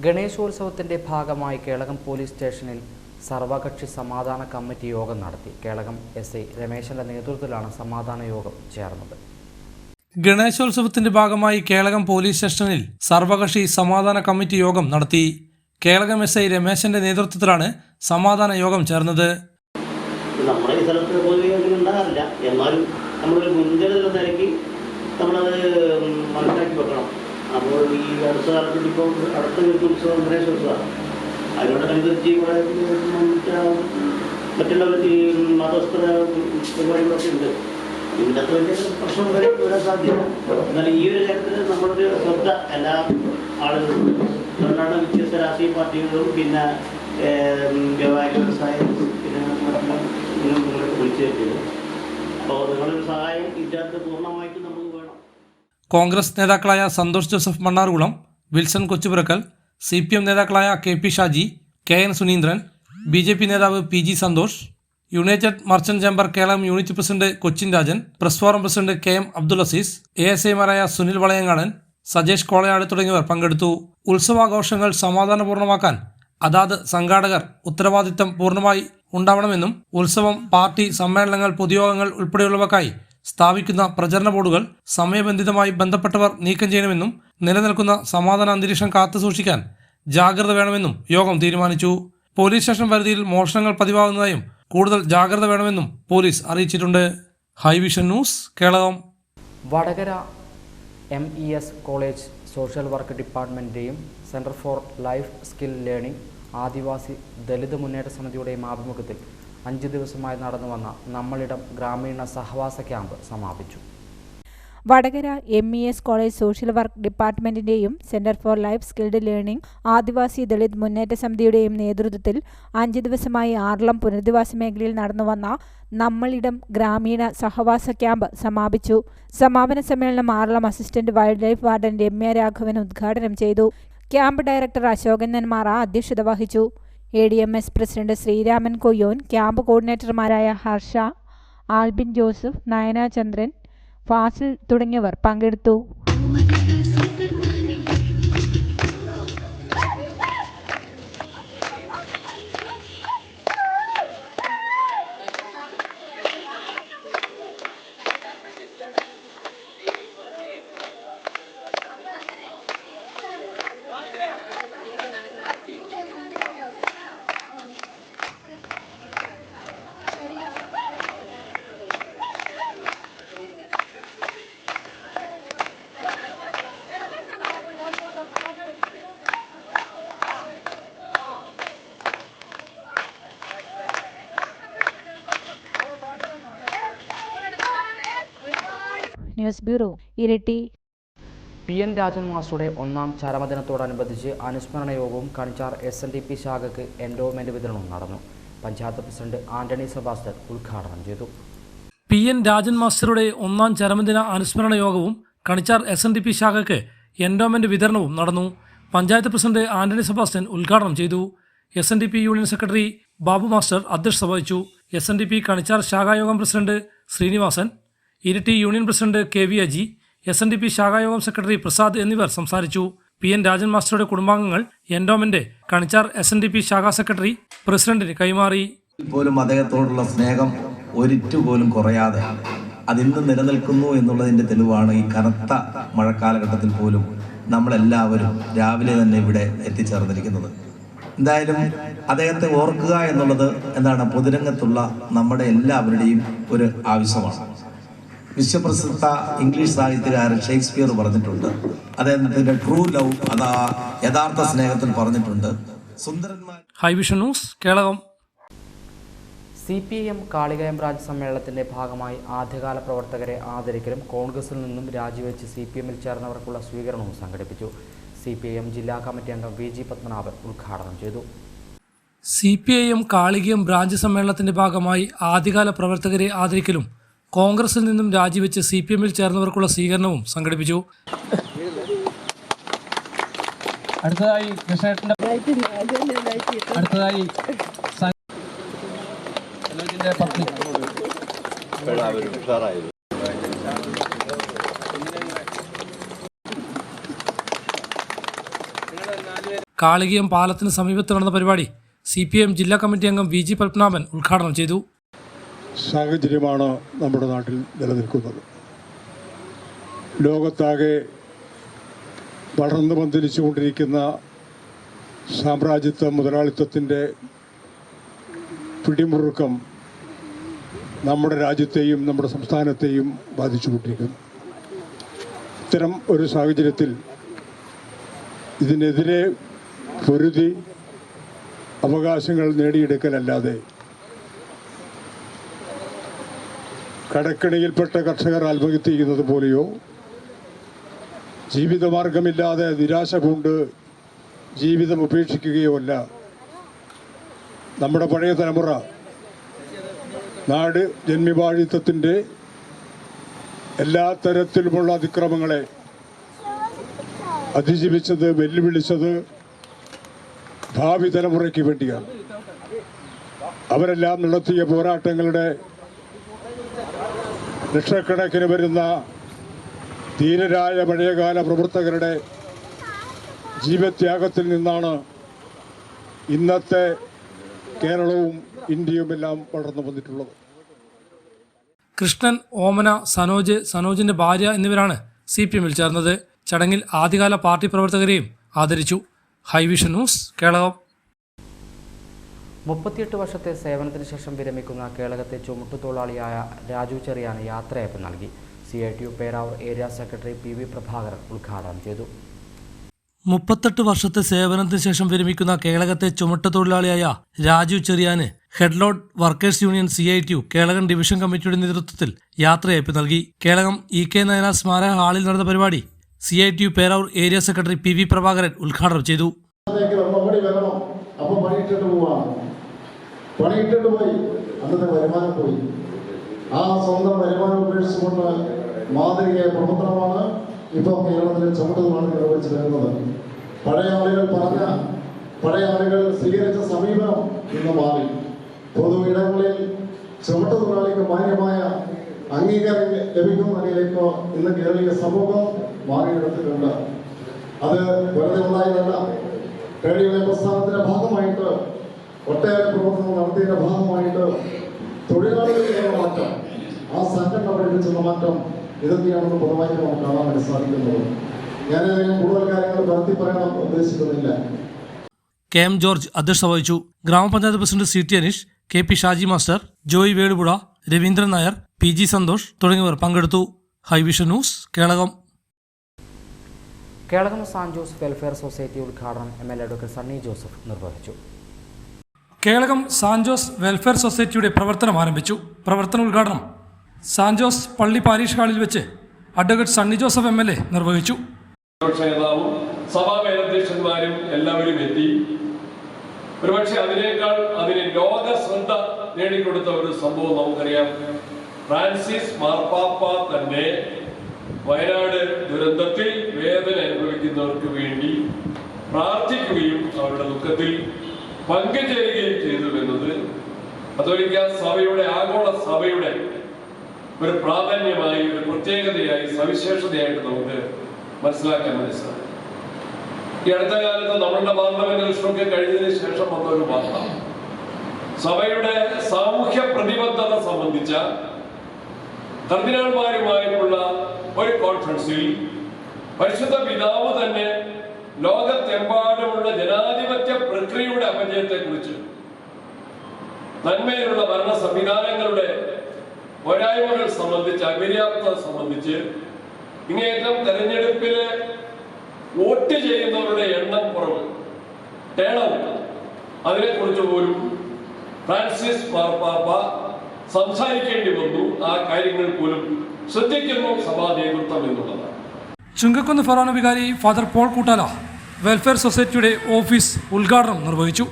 ഗണേശോത്സവത്തിന്റെ ഭാഗമായി കേളകം പോലീസ് സ്റ്റേഷനിൽ സർവകക്ഷി സമാധാന കമ്മിറ്റി യോഗം നടത്തി. കേളകം SI രമേശന്റെ നേതൃത്വത്തിലാണ് സമാധാന യോഗം ചേർന്നത്. ഗണേശോത്സവത്തിന്റെ ഭാഗമായി കേളകം പോലീസ് സ്റ്റേഷനിൽ സർവകക്ഷി സമാധാന കമ്മിറ്റി യോഗം നടത്തി. കേളകം എസ് ഐ രമേശന്റെ നേതൃത്വത്തിലാണ് സമാധാന യോഗം ചേർന്നത്. നമ്മുടെ ഈ സ്ഥലത്ത് പൊതുവെ ഒന്നും ഉണ്ടാകാറില്ല. എന്നാലും നമ്മളൊരു മുൻകരുതൽ നിലയ്ക്ക് നമ്മളത് മനസ്സിലാക്കി വെക്കണം. അപ്പോൾ ഈ അടുത്ത കാലത്ത് ഇപ്പോൾ അടുത്ത ഉത്സവം ഗണേശോത്സവമാണ്. അതിനോടനുബന്ധിച്ച് ഇവിടെ മറ്റുള്ള ഈ മതസ്ഥ പരിപാടികളൊക്കെ ഉണ്ട്. ഇതിൻ്റെ അത്ര വലിയ പ്രശ്നം വരാൻ സാധ്യത. എന്നാൽ ഈ ഒരു കാര്യത്തിൽ നമ്മളൊരു ശ്രദ്ധ എല്ലാ ആളുകളും, അതുകൊണ്ടാണ് വ്യത്യസ്ത രാഷ്ട്രീയ പാർട്ടികളും പിന്നെ വ്യവസായ പിന്നെ നിങ്ങളെ വിളിച്ചു വരുത്തിയത്. അപ്പോൾ നിങ്ങളൊരു സഹായം ഇതിനകത്ത് പൂർണ്ണമായിട്ടും നമുക്ക് വേണം. കോൺഗ്രസ് നേതാക്കളായ Santhosh Joseph Mannarkulam, Wilson Kochupurackal, CPM നേതാക്കളായ KP Shaji, KN Suneendran, BJP നേതാവ് PG Santhosh, united merchant chamber Keralam unit president Cochin Rajan, press forum president KM Abdul Azeez, ASIമാരായ സുനിൽ വളയങ്ങാടൻ, സജേഷ് കോളയാട് തുടങ്ങിയവർ പങ്കെടുത്തു. ഉത്സവാഘോഷങ്ങൾ സമാധാനപൂർണ്ണമാക്കാൻ അതാത് സംഘാടകർ ഉത്തരവാദിത്തം പൂർണ്ണമായി ഉണ്ടാവണമെന്നും ഉത്സവം, പാർട്ടി സമ്മേളനങ്ങൾ, പൊതുയോഗങ്ങൾ ഉൾപ്പെടെയുള്ളവക്കായി സ്ഥാപിക്കുന്ന പ്രചരണ ബോർഡുകൾ സമയബന്ധിതമായി ബന്ധപ്പെട്ടവർ നീക്കം ചെയ്യണമെന്നും നിലനിൽക്കുന്ന സമാധാന അന്തരീക്ഷം കാത്തുസൂക്ഷിക്കാൻ ജാഗ്രത വേണമെന്നും യോഗം തീരുമാനിച്ചു. പോലീസ് സ്റ്റേഷൻ പരിധിയിൽ മോഷണങ്ങൾ പതിവാകുന്നതായും കൂടുതൽ ജാഗ്രത വേണമെന്നും പോലീസ് അറിയിച്ചിട്ടുണ്ട്. Highvision news, Kelakam. Vadakara MES college social work ഡിപ്പാർട്ട്മെൻറ്റിൻ്റെയും centre for life skill learning ആദിവാസി ദളിത് മുന്നേറ്റ സമിതിയുടെയും ആഭിമുഖ്യത്തിൽ 5 ദിവസമായി നടന്നുവന്ന നമ്മളിടം ഗ്രാമീണ സഹവാസ ക്യാമ്പ് സമാപിച്ചു. Vadakara MES college social work ഡിപ്പാർട്ട്മെന്റിന്റെയും centre for life skilled learning ആദിവാസി ദളിത് മുന്നേറ്റ സമിതിയുടെയും നേതൃത്വത്തിൽ 5 ദിവസമായി ആറളം പുനരധിവാസ മേഖലയിൽ നടന്നുവന്ന നമ്മളിടം ഗ്രാമീണ സഹവാസ ക്യാമ്പ് സമാപിച്ചു. സമാപന സമ്മേളനം Aralam assistant wildlife warden Ramya Raghavan ഉദ്ഘാടനം ചെയ്തു. ക്യാമ്പ് ഡയറക്ടർ അശോകൻ നെന്മാറ അധ്യക്ഷത വഹിച്ചു. ADMS president Sreeraman Koyyon, camp കോർഡിനേറ്റർമാരായ ഹർഷ, ആൽബിൻ ജോസഫ്, നയന ചന്ദ്രൻ, ഫാസിൽ തുടങ്ങിയവർ പങ്കെടുത്തു. News bureau, Iritty. PN Rajan മാസ്റ്ററുടെ 1ാം ചരമദിനത്തോടനുബന്ധിച്ച് അനുസ്മരണ യോഗവും കണിച്ചാർ SNDP ശാഖയ്ക്ക് എൻഡോമെന്റ് വിതരണവും നടന്നു. പഞ്ചായത്ത് പ്രസിഡന്റ് ആന്റണി സെബാസ്റ്റ്യൻ ഉദ്ഘാടനം ചെയ്തു. PN രാജൻ മാസ്റ്ററുടെ 1ാം ചരമദിന അനുസ്മരണ യോഗവും കണിച്ചാർ SNDP ശാഖയ്ക്ക് എൻഡോമെന്റ് വിതരണവും നടന്നു. പഞ്ചായത്ത് പ്രസിഡന്റ് ആന്റണി സെബാസ്റ്റ്യൻ ഉദ്ഘാടനം ചെയ്തു. SNDP union secretary Babu master അധ്യക്ഷത വഹിച്ചു. SNDP കണിച്ചാർ ശാഖായോഗം president Sreenivasan, Iritty union president KV Aji, SNDP ശാഖായോഗം സെക്രട്ടറി പ്രസാദ് എന്നിവർ സംസാരിച്ചു. PN രാജൻ മാസ്റ്ററുടെ കുടുംബാംഗങ്ങൾ എൻഡോമെന്റ് കണിച്ചാർ SNDP ശാഖാ സെക്രട്ടറി പ്രസിഡന്റിന് കൈമാറി. പോലും അദ്ദേഹത്തോടുള്ള സ്നേഹം ഒരിറ്റുപോലും കുറയാതെ അതിന്ന് നിലനിൽക്കുന്നു എന്നുള്ളതിൻ്റെ തെളിവാണ് ഈ കനത്ത മഴക്കാലഘട്ടത്തിൽ പോലും നമ്മളെല്ലാവരും രാവിലെ തന്നെ ഇവിടെ എത്തിച്ചേർന്നിരിക്കുന്നത്. എന്തായാലും അദ്ദേഹത്തെ ഓർക്കുക എന്നുള്ളത് എന്താണ് പൊതുരംഗത്തുള്ള നമ്മുടെ എല്ലാവരുടെയും ഒരു ആവശ്യമാണ്. വിശ്വപ്രസിദ്ധ ഇംഗ്ലീഷ് സാഹിത്യകാരൻ ഷേക്സ്പിയർ പറഞ്ഞിട്ടുണ്ട്, അദ്ദേഹത്തിന്റെ ട്രൂ ലവ് അതാ യഥാർത്ഥ സ്നേഹത്തിൽ പറഞ്ഞിട്ടുണ്ട്. സുന്ദരന്മാർ. Highvision news, Kelakam. CPIM Kalikayam branch സമ്മേളനത്തിന്റെ ഭാഗമായി ആദ്യകാല പ്രവർത്തകരെ ആദരിക്കലും കോൺഗ്രസിൽ നിന്നും രാജിവെച്ച് CPMൽ ചേർന്നവർക്കുള്ള സ്വീകരണവും സംഘടിപ്പിച്ചു. CPIM ജില്ലാ കമ്മിറ്റി അംഗം VG പത്മനാഭൻ ഉദ്ഘാടനം ചെയ്തു. CPIM കാളികയം ബ്രാഞ്ച് സമ്മേളനത്തിന്റെ ഭാഗമായി ആദ്യകാല പ്രവർത്തകരെ ആദരിക്കലും കോൺഗ്രസിൽ നിന്നും രാജിവെച്ച് CPMൽ ചേർന്നവർക്കുള്ള സ്വീകരണവും സംഘടിപ്പിച്ചു. അടുത്തതായി കാളികയം പാലത്തിന് സമീപത്ത് നടന്ന പരിപാടി CPIM ജില്ലാ കമ്മിറ്റി അംഗം VG പത്മനാഭൻ ഉദ്ഘാടനം ചെയ്തു. സാഹചര്യമാണ് നമ്മുടെ നാട്ടിൽ നിലനിൽക്കുന്നത്. ലോകത്താകെ വളർന്നു പന്തലിച്ചുകൊണ്ടിരിക്കുന്ന സാമ്രാജ്യത്വ മുതലാളിത്തത്തിൻ്റെ പിടിമുറുക്കം നമ്മുടെ രാജ്യത്തെയും നമ്മുടെ സംസ്ഥാനത്തെയും ബാധിച്ചുകൊണ്ടിരിക്കുന്നു. ഇത്തരം ഒരു സാഹചര്യത്തിൽ ഇതിനെതിരെ പൊരുതി അവകാശങ്ങൾ നേടിയെടുക്കലല്ലാതെ കടക്കിണിയിൽപ്പെട്ട കർഷകർ ആത്മഹത്യ ചെയ്യുന്നത് പോലെയോ ജീവിതമാർഗമില്ലാതെ നിരാശ കൊണ്ട് ജീവിതം ഉപേക്ഷിക്കുകയോ അല്ല നമ്മുടെ പഴയ തലമുറ നാട് ജന്മിവാഴിത്വത്തിൻ്റെ എല്ലാ തരത്തിലുമുള്ള അതിക്രമങ്ങളെ അതിജീവിച്ചത്, വെല്ലുവിളിച്ചത് ഭാവി തലമുറയ്ക്ക് വേണ്ടിയാണ്. അവരെല്ലാം നടത്തിയ പോരാട്ടങ്ങളുടെ ലക്ഷക്കണക്കിന് വരുന്ന ധീരരായ പഴയകാല പ്രവർത്തകരുടെ ജീവത്യാഗത്തിൽ നിന്നാണ് ഇന്നത്തെ കേരളവും ഇന്ത്യയുമെല്ലാം വളർന്നു വന്നിട്ടുള്ളത്. കൃഷ്ണൻ, ഓമന, സനോജിന്റെ ഭാര്യ എന്നിവരാണ് CPM-ൽ ചേർന്നത്. ചടങ്ങിൽ ആദ്യകാല പാർട്ടി പ്രവർത്തകരെയും ആദരിച്ചു. ഹൈവിഷൻ ന്യൂസ്, കേളകം. 38 വർഷത്തെ സേവനത്തിന് ശേഷം വിരമിക്കുന്ന കേളകത്തെ ചുമട്ടുതൊഴിലാളിയായ രാജു ചെറിയാന് യാത്രയയപ്പ് നൽകി. CITU Peravoor area secretary PV Prabhakaran ഉദ്ഘാടനം ചെയ്തു. 38 വർഷത്തെ സേവനത്തിന് ശേഷം വിരമിക്കുന്ന കേളകത്തെ ചുമട്ടുതൊഴിലാളിയായ രാജു ചെറിയാന് headload workers union CITU Kelakam division കമ്മിറ്റിയുടെ നേതൃത്വത്തിൽ യാത്രയയപ്പ് നൽകി. കേളകം EK നായനാർ സ്മാരക ഹാളിൽ നടന്ന പരിപാടി CITU Peravoor area secretary PV Prabhakaran ഉദ്ഘാടനം ചെയ്തു. പണിയിട്ടിട്ട് പോയി, അന്നത്തെ വരുമാനം പോയി. ആ സ്വന്തം വരുമാനം ഉപേക്ഷിച്ചുകൊണ്ട് മാതൃകയായ പ്രവർത്തനമാണ് ഇപ്പോൾ കേരളത്തിലെ ചുമട്ടുതൊഴിലാളികൾ നിർവഹിച്ചു വരുന്നത്. പഴയ ആളുകൾ സ്വീകരിച്ച സമീപനം ഇന്ന് മാറി. പൊതു ഇടങ്ങളിൽ ചുമട്ടുതൊഴിലാളിക്ക് മാന്യമായ അംഗീകാരം ലഭിക്കുന്ന നിലയിലേക്ക് ഇന്ന് കേരളീയ സമൂഹം മാറിയെടുത്തിട്ടുണ്ട്. അത് വെറുതെ ഉണ്ടായതല്ല. ട്രേഡ് യൂണിയൻ പ്രസ്ഥാനത്തിന്റെ ഭാഗമായിട്ട് ഒട്ടേറെ പ്രവർത്തനം നടത്തിയതിന്റെ ഭാഗമായിട്ട് തൊഴിലാളികളുടെ മാറ്റം, ആ സംഘടന പഠിപ്പിച്ചുള്ള മാറ്റം, ഇതൊക്കെയാണെന്ന് പൊതുവായി നമുക്ക് കാണാൻ വേണ്ടി സാധിക്കുന്നത്. ഞാനതിനെ കൂടുതൽ കാര്യങ്ങൾ വരുത്തി പറയാൻ ഉദ്ദേശിക്കുന്നില്ല. KM ജോർജ് അധ്യക്ഷത വഹിച്ചു. ഗ്രാമപഞ്ചായത്ത് president CT Aneesh, KP Shaji master, Joy Vedupuzha, Raveendran Nair, PG Santhosh തുടങ്ങിയവർ പങ്കെടുത്തു. Highvision news, Kelakam. Kelakam Saint Jose welfare society ഉദ്ഘാടനം MLA ഡോക്ടർ സണ്ണി ജോസഫ് നിർവഹിച്ചു. കേളകം സാന്റ് ജോസ് വെൽഫെയർ സൊസൈറ്റിയുടെ പ്രവർത്തനം ആരംഭിച്ചു. പ്രവർത്തന ഉദ്ഘാടനം സാന്റ് ജോസ് പള്ളി പാരീഷ് ഹാളിൽ വെച്ച് അഡ്വക്കേറ്റ് സണ്ണി ജോസഫ് MLA നിർവഹിച്ചു. നേതാവും സഭാ മേലധ്യക്ഷന്മാരും എല്ലാവരും എത്തി. ഒരുപക്ഷെ അതിന് ലോക ശ്രദ്ധ നേടിക്കൊടുത്ത ഒരു സംഭവം നമുക്കറിയാം. ഫ്രാൻസിസ് മാർപ്പാപ്പ തന്നെ വയനാട് ദുരന്തത്തിൽ വേദന അനുഭവിക്കുന്നവർക്ക് വേണ്ടി പ്രാർത്ഥിക്കുകയും അവരുടെ ദുഃഖത്തിൽ പങ്കുചേരുകയും ചെയ്തു എന്നത് കത്തോലിക്ക സഭയുടെ, ആഗോള സഭയുടെ ഒരു പ്രാധാന്യമായി, ഒരു പ്രത്യേകതയായി, സവിശേഷതയായിട്ട് നമുക്ക് മനസ്സിലാക്കാൻ സാധിക്കും. ഈ അടുത്ത കാലത്ത് നമ്മളുടെ പാർലമെന്റ് ഇലക്ഷനൊക്കെ കഴിഞ്ഞതിന് ശേഷം വന്ന ഒരു വാർത്ത, സഭയുടെ സാമൂഹ്യ പ്രതിബദ്ധത സംബന്ധിച്ച കർദിനാൾമാരുമായിട്ടുള്ള ഒരു കോൺഫറൻസിൽ പരിശുദ്ധ പിതാവ് തന്നെ ലോകത്തെമ്പാടുമുള്ള ജനാധിപത്യ പ്രക്രിയയുടെ അപജയത്തെക്കുറിച്ച്, നന്മയിലുള്ള ഭരണ സംവിധാനങ്ങളുടെ പോരായ്മകൾ സംബന്ധിച്ച്, അപര്യാപ്തത സംബന്ധിച്ച്, ഇങ്ങേറ്റം തെരഞ്ഞെടുപ്പില് വോട്ട് ചെയ്യുന്നവരുടെ എണ്ണം കുറവ്, ടേണൗട്ട്, അതിനെക്കുറിച്ച് പോലും ഫ്രാൻസിസ് മാർപ്പാപ്പ സംസാരിക്കേണ്ടി വന്നു. ആ കാര്യങ്ങൾ പോലും ശ്രദ്ധിക്കുന്നു സഭാ നേതൃത്വം എന്നുള്ളതാണ്. ചുങ്കക്കുന്ന് ഫൊറോന വികാരി ഫാദർ പോൾ കൂട്ടാല വെൽഫെയർ സൊസൈറ്റിയുടെ ഓഫീസ് ഉദ്ഘാടനം നിർവഹിച്ചു.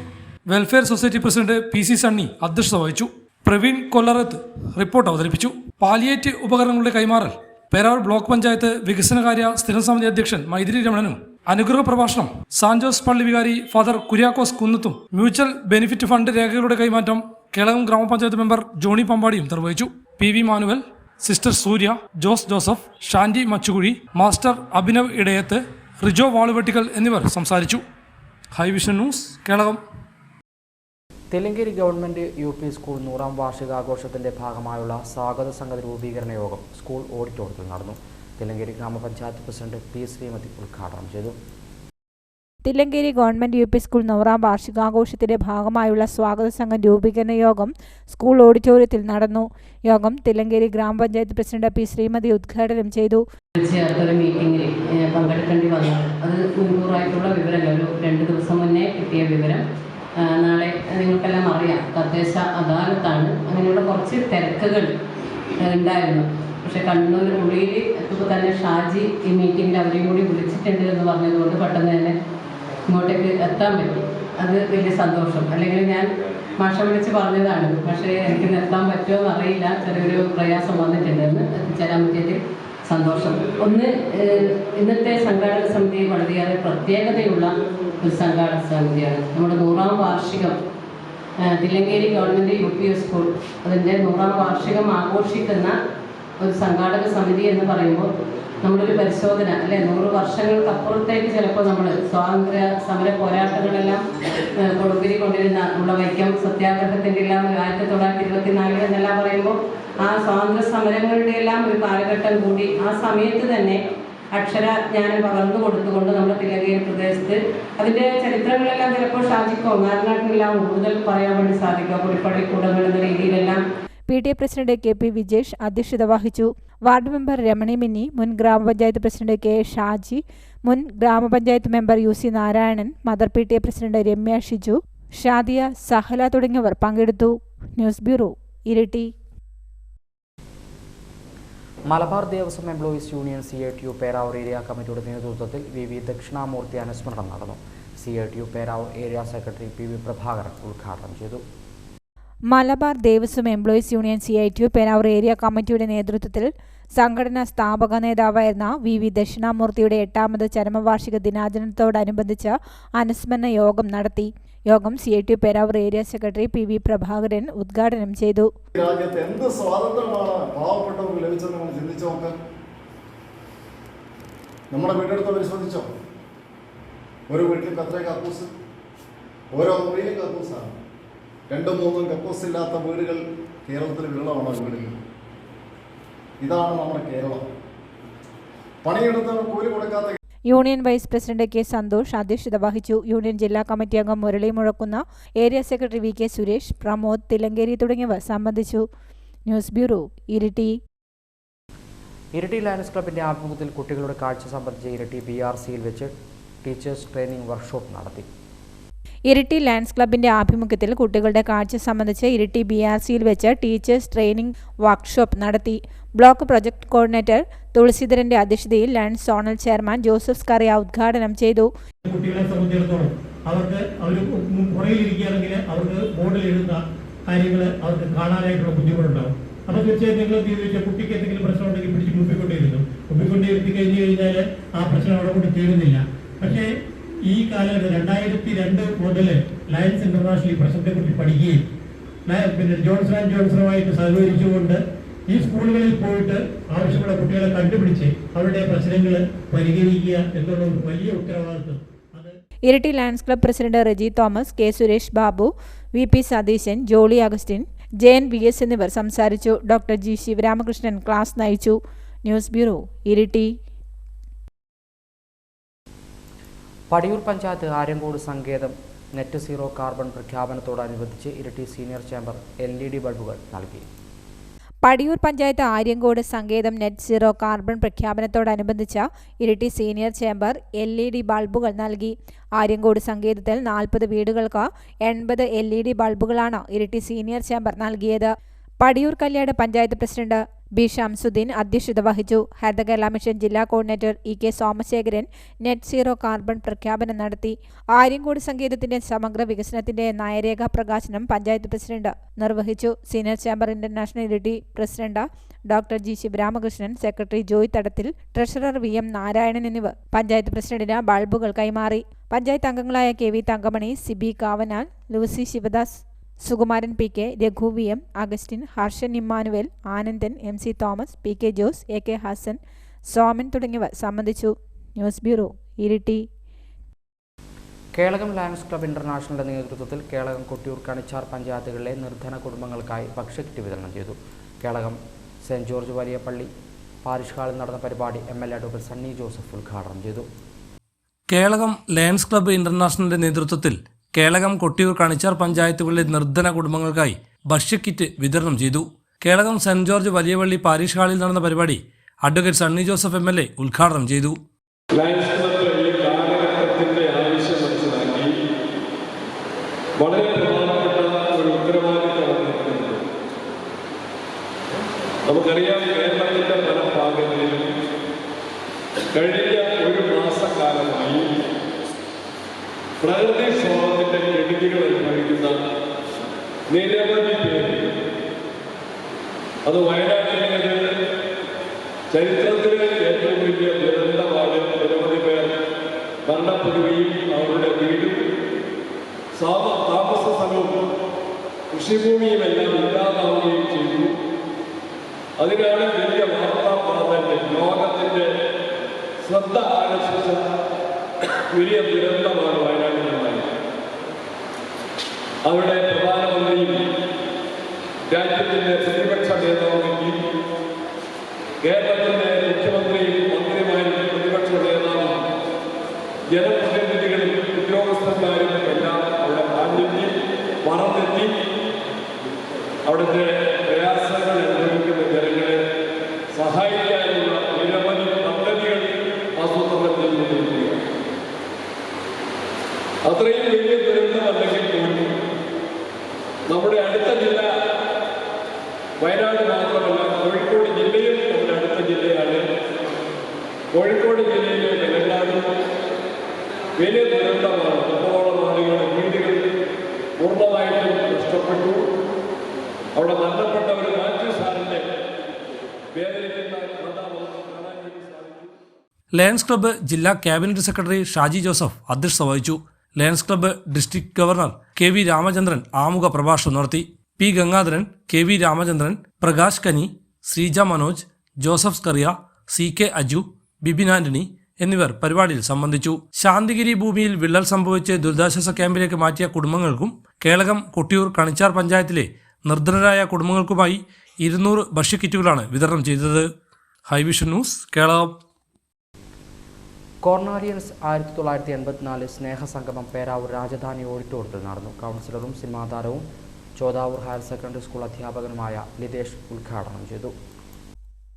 Welfare society president PC Sunny അധ്യക്ഷത വഹിച്ചു. പ്രവീൺ കൊല്ലറത്ത് റിപ്പോർട്ട് അവതരിപ്പിച്ചു. പാലിയേറ്റ് ഉപകരണങ്ങളുടെ കൈമാറൽ പേരാവൂർ ബ്ലോക്ക് പഞ്ചായത്ത് വികസനകാര്യ സ്ഥിരം സമിതി അധ്യക്ഷൻ മൈഥിലി രമണനും അനുഗ്രഹ പ്രഭാഷണം സാന്റ് ജോസ് പള്ളി വികാരി ഫാദർ കുര്യാക്കോസ് കുന്നത്തും മ്യൂച്വൽ ബെനിഫിറ്റ് ഫണ്ട് രേഖകളുടെ കൈമാറ്റം കേളകം ഗ്രാമപഞ്ചായത്ത് മെമ്പർ ജോണി പമ്പാടിയും നിർവഹിച്ചു. PV Manuel, sister Surya, Jose Joseph, Shandy Machukuzhi, master Abhinav Edayath, Rijo Valuvettikal എന്നിവർ സംസാരിച്ചു. Hi Vision news, Kelakam. Thillankeri government UP school 100ാം വാർഷികാഘോഷത്തിന്റെ ഭാഗമായുള്ള സ്വാഗത സംഘ രൂപീകരണ യോഗം സ്കൂൾ ഓഡിറ്റോറിയത്തിൽ നടന്നു. തില്ലങ്കേരി ഗ്രാമപഞ്ചായത്ത് പ്രസിഡന്റ് പി ശ്രീമതി ഉദ്ഘാടനം ചെയ്തു. Thillankeri government UP. സ്കൂൾ 100ാം വാർഷികാഘോഷത്തിന്റെ ഭാഗമായുള്ള സ്വാഗത സംഘം രൂപീകരണ യോഗം സ്കൂൾ ഓഡിറ്റോറിയത്തിൽ നടന്നു. യോഗം തില്ലങ്കേരി ഗ്രാമപഞ്ചായത്ത് പ്രസിഡന്റ് പി ശ്രീമതി ഉദ്ഘാടനം ചെയ്തു. മീറ്റിംഗിൽ പങ്കെടുക്കേണ്ടി വന്നു. അത് മുൻകൂറായിട്ടുള്ള വിവരങ്ങൾ ഒരു 2 ദിവസം മുന്നേ കിട്ടിയ വിവരം. നാളെ നിങ്ങൾക്കെല്ലാം അറിയാം, തദ്ദേശ അദാലത്താണ്. അങ്ങനെയുള്ള കുറച്ച് തിരക്കുകൾ ഉണ്ടായിരുന്നു. പക്ഷെ കണ്ണൂർ ഉള്ളിയിൽ എത്തുമ്പോൾ തന്നെ ഷാജി ഈ മീറ്റിങ്ങിൽ അവരെയും കൂടി വിളിച്ചിട്ടുണ്ട് എന്ന് പറഞ്ഞതുകൊണ്ട് പെട്ടെന്ന് തന്നെ ഇങ്ങോട്ടേക്ക് എത്താൻ പറ്റി. അത് വലിയ സന്തോഷം. അല്ലെങ്കിൽ ഞാൻ മാഷ വിളിച്ച് പറഞ്ഞതാണ്, പക്ഷേ എനിക്ക് എത്താൻ പറ്റുമോ എന്ന് അറിയില്ല, ചെറിയൊരു പ്രയാസം വന്നിട്ടുണ്ടെന്ന് എത്തിച്ചേരാൻ പറ്റിയതിൽ സന്തോഷം. ഒന്ന്, ഇന്നത്തെ സംഘാടക സമിതി വളരെയേറെ പ്രത്യേകതയുള്ള ഒരു സംഘാടക സമിതിയാണ്. നമ്മുടെ 100ാം വാർഷികം തില്ലങ്കേരി ഗവൺമെൻറ് യു.പി. സ്കൂൾ അതിൻ്റെ 100ാം വാർഷികം ആഘോഷിക്കുന്ന ഒരു സംഘാടക സമിതി എന്ന് പറയുമ്പോൾ നമ്മളൊരു പരിശോധന അല്ലെ, 100 വർഷങ്ങൾക്കപ്പുറത്തേക്ക് ചിലപ്പോൾ നമ്മൾ സ്വാതന്ത്ര്യ സമര പോരാട്ടങ്ങളെല്ലാം കൊടുമ്പിരി കൊണ്ടിരുന്ന നമ്മുടെ വൈക്കം സത്യാഗ്രഹത്തിൻ്റെ എല്ലാം 1924 എന്നെല്ലാം പറയുമ്പോൾ ആ സ്വാതന്ത്ര്യ സമരങ്ങളുടെ എല്ലാം ഒരു കാലഘട്ടം കൂടി. ആ സമയത്ത് തന്നെ അക്ഷരജ്ഞാനം പകർന്നു കൊടുത്തുകൊണ്ട് നമ്മുടെ തില്ലങ്കേരി പ്രദേശത്ത് അതിൻ്റെ ചരിത്രങ്ങളെല്ലാം ചിലപ്പോൾ ഷാജിക്കോ നാരനാട്ടിനെല്ലാം കൂടുതൽ പറയാൻ വേണ്ടി സാധിക്കുക. കുടിപ്പള്ളിക്കൂടങ്ങൾ എന്ന രീതിയിലെല്ലാം PTA പ്രസിഡന്റ് KP വിജേഷ് അധ്യക്ഷത വഹിച്ചു. വാർഡ് മെമ്പർ രമണി മിന്നി, മുൻ ഗ്രാമപഞ്ചായത്ത് പ്രസിഡന്റ് KA ഷാജി, മുൻ ഗ്രാമപഞ്ചായത്ത് member UC Narayanan, mother PTA president Ramya Shiju, Shadiya, Sahala തുടങ്ങിയവർ പങ്കെടുത്തു. News bureau, Iritty. Malabar Devaswom employees union CITU Peravoor area കമ്മിറ്റിയുടെ നേതൃത്വത്തിൽ VV ദക്ഷിണാമൂർത്തി അനുസ്മരണം നടന്നു. CITU Peravoor area secretary PV Prabhakaran ഉദ്ഘാടനം ചെയ്തു. Malabar Devaswom employees union CITU Peravoor area കമ്മിറ്റിയുടെ നേതൃത്വത്തിൽ സംഘടനാ സ്ഥാപക നേതാവായിരുന്ന VV ദക്ഷിണാമൂർത്തിയുടെ 8ാമത് ചരമവാർഷിക ദിനാചരണത്തോടനുബന്ധിച്ച് അനുസ്മരണ യോഗം നടത്തി. യോഗം CITU Peravoor area secretary PV Prabhakaran ഉദ്ഘാടനം ചെയ്തു. രാജ്യത്ത് എന്ത് സ്വാതന്ത്ര്യമാണ് പാവപ്പെട്ടവർക്ക് ലഭിച്ചത് നമ്മൾ ചിന്തിച്ചു നോക്കാം. നമ്മുടെ വീടെടുത്ത് പരിശോധിച്ചോ? ഒരു വീട്ടിൽ എത്ര കക്കൂസ്? ഓരോ മുറിയിലും കക്കൂസാണ്. 2-3 കക്കൂസ് ഇല്ലാത്ത വീടുകൾ കേരളത്തിൽ വിരളമാണ്. വീടുകൾ ഇതാണ് നമ്മുടെ കേരളം. പണിയെടുത്ത് കൂലി കൊടുക്കാത്ത union vice president K Santhosh അധ്യക്ഷത വഹിച്ചു. യൂണിയൻ ജില്ലാ കമ്മിറ്റി അംഗം Murali Muzhakkunna, area secretary VK Suresh, Pramod, Thillankeri തുടങ്ങിയവർ സംബന്ധിച്ചു. News bureau, Iritty. Iritty lions ക്ലബിന്റെ ആഭിമുഖ്യത്തിൽ കുട്ടികളുടെ കാഴ്ച സംബന്ധിച്ച് ഇരിട്ടി BRCയിൽ വെച്ച് ടീച്ചേഴ്സ് ട്രെയിനിംഗ് വർക്ക്ഷോപ്പ് നടത്തി. ഇരിട്ടി ലയൺസ് ക്ലബിന്റെ ആഭിമുഖ്യത്തിൽ കുട്ടികളുടെ കാഴ്ച സംബന്ധിച്ച് ഇരിട്ടി BRCയിൽ വെച്ച് ടീച്ചേഴ്സ് ട്രെയിനിംഗ് വർക്ക്ഷോപ്പ് നടത്തി. ബ്ലോക്ക് പ്രൊജക്ട് കോർഡിനേറ്റർ തുളസീധരന്റെ അധ്യക്ഷതയിൽ lions zonal chairman Joseph Scaria ഉദ്ഘാടനം ചെയ്തു. കുട്ടികളെ സംബന്ധിച്ചിടത്തോളം അവർക്ക് അവർ പുറകിലിരിക്കുകയാണെങ്കിൽ അവർക്ക് ബോർഡിൽ എഴുതുന്ന കാര്യങ്ങൾ അവർക്ക് കാണാനായിട്ടുള്ള ബുദ്ധിമുട്ടുണ്ടാവും. അപ്പോൾ തീർച്ചയായും നിങ്ങൾ ചോദിച്ചാൽ കുട്ടിക്ക് എന്തെങ്കിലും പ്രശ്നം ഉണ്ടെങ്കിൽ പിടിച്ച് മുമ്പിക്കൊണ്ടിരുന്നു. മുമ്പിക്കൊണ്ടിരുത്തി കഴിഞ്ഞ് കഴിഞ്ഞാൽ ആ പ്രശ്നം അവിടെ കൂടി തീരുന്നില്ല. പക്ഷേ ഈ കാലഘട്ടം 2002 മുതൽ ലയൺസ് ഇന്റർനാഷണൽ ഈ പ്രശ്നത്തെക്കുറിച്ച് പഠിക്കുകയും പിന്നെ ജോൺസൺ ആൻഡ് ജോൺസണുമായിട്ട് സഹകരിച്ചുകൊണ്ട് ഈ സ്കൂളുകളിൽ പോയിട്ട് ആവശ്യമുള്ള കുട്ടികളെ കണ്ടുപിടിച്ച് അവരുടെ പ്രശ്നങ്ങൾ പരിഹരിക്കുക എന്നുള്ള ഒരു വലിയ ഉത്തരവാദിത്വം. Iritty lions club president Reji Thomas, K Suresh Babu, VP Satheesan, Jolly Augustine, Jayan VS എന്നിവർ സംസാരിച്ചു. ഡോക്ടർ G ശിവരാമകൃഷ്ണൻ ക്ലാസ് നയിച്ചു. ന്യൂസ് ബ്യൂറോ, ഇരിട്ടി. പടിയൂർ പഞ്ചായത്ത് ആര്യങ്കോട് സങ്കേതം നെറ്റ് സീറോ കാർബൺ പ്രഖ്യാപനത്തോടനുബന്ധിച്ച് ഇരിട്ടി സീനിയർ ചേംബർ LED ബൾബുകൾ നൽകി. പടിയൂർ പഞ്ചായത്ത് ആര്യങ്കോട് സങ്കേതം നെറ്റ് സീറോ കാർബൺ പ്രഖ്യാപനത്തോടനുബന്ധിച്ച് ഇരിട്ടി സീനിയർ ചേംബർ LED ബൾബുകൾ നൽകി. ആര്യങ്കോട് സങ്കേതത്തിൽ 40 വീടുകൾക്ക് 80 LED ബൾബുകളാണ് ഇരിട്ടി സീനിയർ ചേംബർ നൽകിയത്. പടിയൂർ കല്യാട് പഞ്ചായത്ത് പ്രസിഡന്റ് B ഷംസുദ്ദീൻ അധ്യക്ഷത വഹിച്ചു. ഹരിത കേരള മിഷൻ ജില്ലാ coordinator EK Somasekharan net zero carbon പ്രഖ്യാപനം നടത്തി. ആര്യങ്കോട് സങ്കേതത്തിന്റെ സമഗ്ര വികസനത്തിന്റെ നയരേഖ പ്രകാശനം പഞ്ചായത്ത് പ്രസിഡന്റ് നിർവഹിച്ചു. Senior chamber international Iritty president doctor G Sivaramakrishnan, secretary Joy Thadathil, treasurer VM Narayanan എന്നിവർ പഞ്ചായത്ത് പ്രസിഡന്റിന് ബൾബുകൾ കൈമാറി. പഞ്ചായത്ത് അംഗങ്ങളായ KV Thankamani, Siby Kavanal, Lucy Sivadas, Sukumaran PK, Raghu VM, Augustine, Harshan Immanuel, Anandan, MC Thomas, PK Jose, AK Hassan, Soman തുടങ്ങിയവർ സംബന്ധിച്ചു. News bureau, Iritty. Kelakam lions club ഇന്റർനാഷണലിന്റെ നേതൃത്വത്തിൽ കേളകം, കൊട്ടിയൂർ, കണിച്ചാർ പഞ്ചായത്തുകളിലെ നിർധന കുടുംബങ്ങൾക്കായി ഭക്ഷ്യക്കിറ്റ് വിതരണം ചെയ്തു. കേളകം സെന്റ് ജോർജ് വലിയ പള്ളി പാരിഷ് ഹാളിൽ നടന്ന പരിപാടി MLA അഡ്വക്കേറ്റ് സണ്ണി ജോസഫ് ഉദ്ഘാടനം ചെയ്തു. കേളകം ലയൺസ് ക്ലബ്ബ് ഇന്റർനാഷണലിന്റെ നേതൃത്വത്തിൽ കേളകം കൊട്ടിയൂർ കണിച്ചാർ പഞ്ചായത്തുകളിലെ നിർധന കുടുംബങ്ങൾക്കായി ഭക്ഷ്യക്കിറ്റ് വിതരണം ചെയ്തു. കേളകം സെന്റ് ജോർജ് വലിയവള്ളി പാരിഷ് ഹാളിൽ നടന്ന പരിപാടി അഡ്വക്കേറ്റ് സണ്ണി ജോസഫ് MLA ഉദ്ഘാടനം ചെയ്തു. ലയൺസ് ക്ലബ്ബ് ഈ കാലഘട്ടത്തിന്റെ ആവശ്യം മനസ്സിലാക്കി വളരെ പ്രധാനപ്പെട്ട ഒരു ഉത്തരവാദിത്തമാണ്. നമുക്കറിയാം, കേരളത്തിന്റെ പല ഭാഗങ്ങളിലും കഴിഞ്ഞ ഒരു മാസക്കാലമായി പ്രകൃതിക്ഷോഭത്തിന്റെ കെടുതികൾ അനുഭവിക്കുന്ന നിരവധി പേര്, അത് വയനാട്ടിലെ ചരിത്രത്തിലെ ഏറ്റവും വലിയ ദുരന്തമാണ്. നിരവധി പേർ മരണപ്പെടുകയും അവരുടെ വീടും താമസ സ്ഥലവും കൃഷിഭൂമിയുമെല്ലാം ഇല്ലാതാവുകയും ചെയ്തു. അതിനാണ് വലിയ വാർത്താ പ്രാധാന്യം, ലോകത്തിന്റെ ശ്രദ്ധ ആകർഷിച്ച വലിയ ദുരന്തമാണ് വയനാട്ടിലുണ്ടായത്. അവിടെ പ്രധാനമന്ത്രിയും രാജ്യത്തിന്റെ പ്രതിപക്ഷ നേതാവും കേരളത്തിന്റെ മുഖ്യമന്ത്രിയും മന്ത്രിമാരും പ്രതിപക്ഷ നേതാവും ജനപ്രതിനിധികളും ഉദ്യോഗസ്ഥന്മാരും എല്ലാം അവിടെ പാഞ്ഞെത്തി പറന്നെത്തി അവിടുത്തെ പ്രയാസങ്ങൾ അനുഭവിക്കുന്ന ജനങ്ങളെ സഹായിക്കാനുള്ള നിരവധി പദ്ധതികൾ ആസൂത്രണം ചെയ്തുകൊണ്ടിരിക്കുകയാണ്. അത്രയും വലിയ ദുരന്തമല്ലെങ്കിൽ പോലും നമ്മുടെ അടുത്ത ജില്ല വയനാട് മാത്രമല്ല, കോഴിക്കോട് ജില്ലയും നമ്മുടെ അടുത്ത ജില്ലയാണ്. കോഴിക്കോട് ജില്ലയിലെ വെള്ളനാടും വലിയ ദുരന്തമാണ്. 30ഓളം ആളുകളുടെ വീടുകൾ പൂർണ്ണമായിട്ടും നഷ്ടപ്പെട്ടു. അവിടെ മരണപ്പെട്ടവർ മാത്യു സാറിന്റെ വേദനിക്കുന്ന കഥ കാണാൻ വേണ്ടി സാധിച്ചു. ലയൺസ് ക്ലബ്ബ് ജില്ലാ ക്യാബിനറ്റ് സെക്രട്ടറി ഷാജി ജോസഫ് അധ്യക്ഷത വഹിച്ചു. Lions club district governor KV Ramachandran ആമുഖ പ്രഭാഷണം നടത്തി. P ഗംഗാധരൻ, KV രാമചന്ദ്രൻ, പ്രകാശ് കനി, ശ്രീജ മനോജ്, ജോസഫ് സ്കറിയ, CK അജു, ബിബിൻ ആന്റണി എന്നിവർ പരിപാടിയിൽ സംബന്ധിച്ചു. ശാന്തിഗിരി ഭൂമിയിൽ വിള്ളൽ സംഭവിച്ച് ദുരിതാശ്വാസ ക്യാമ്പിലേക്ക് മാറ്റിയ കുടുംബങ്ങൾക്കും കേളകം കൊട്ടിയൂർ കണിച്ചാർ പഞ്ചായത്തിലെ നിർധനരായ കുടുംബങ്ങൾക്കുമായി 200 ഭക്ഷ്യക്കിറ്റുകളാണ് വിതരണം ചെയ്തത്. Highvision news, Kelakam. കോർണാലിയൻസ് 1984 സ്നേഹസംഗമം പേരാവൂർ രാജധാനി ഓഡിറ്റോറിയത്തിൽ നടന്നു. കൗൺസിലറും സിനിമാതാരവും ചോദാവൂർ ഹയർ സെക്കൻഡറി സ്കൂൾ അധ്യാപകനുമായ ലിതേഷ് ഉദ്ഘാടനം ചെയ്തു.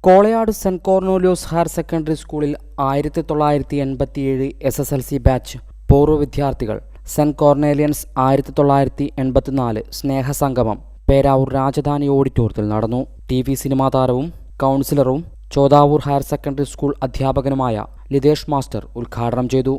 Kolayad Saint Cornelius higher secondary സ്കൂളിൽ 1987 SSLC ബാച്ച് പൂർവ്വ വിദ്യാർത്ഥികൾ സെന്റ് കോർണേലിയൻസ് 1984 സ്നേഹസംഗമം പേരാവൂർ രാജധാനി ഓഡിറ്റോറിയത്തിൽ നടന്നു. TV സിനിമാ താരവും കൗൺസിലറും ചോദാവൂർ ഹയർ സെക്കൻഡറി സ്കൂൾ അധ്യാപകനുമായ ലിതേഷ് മാസ്റ്റർ ഉദ്ഘാടനം ചെയ്തു.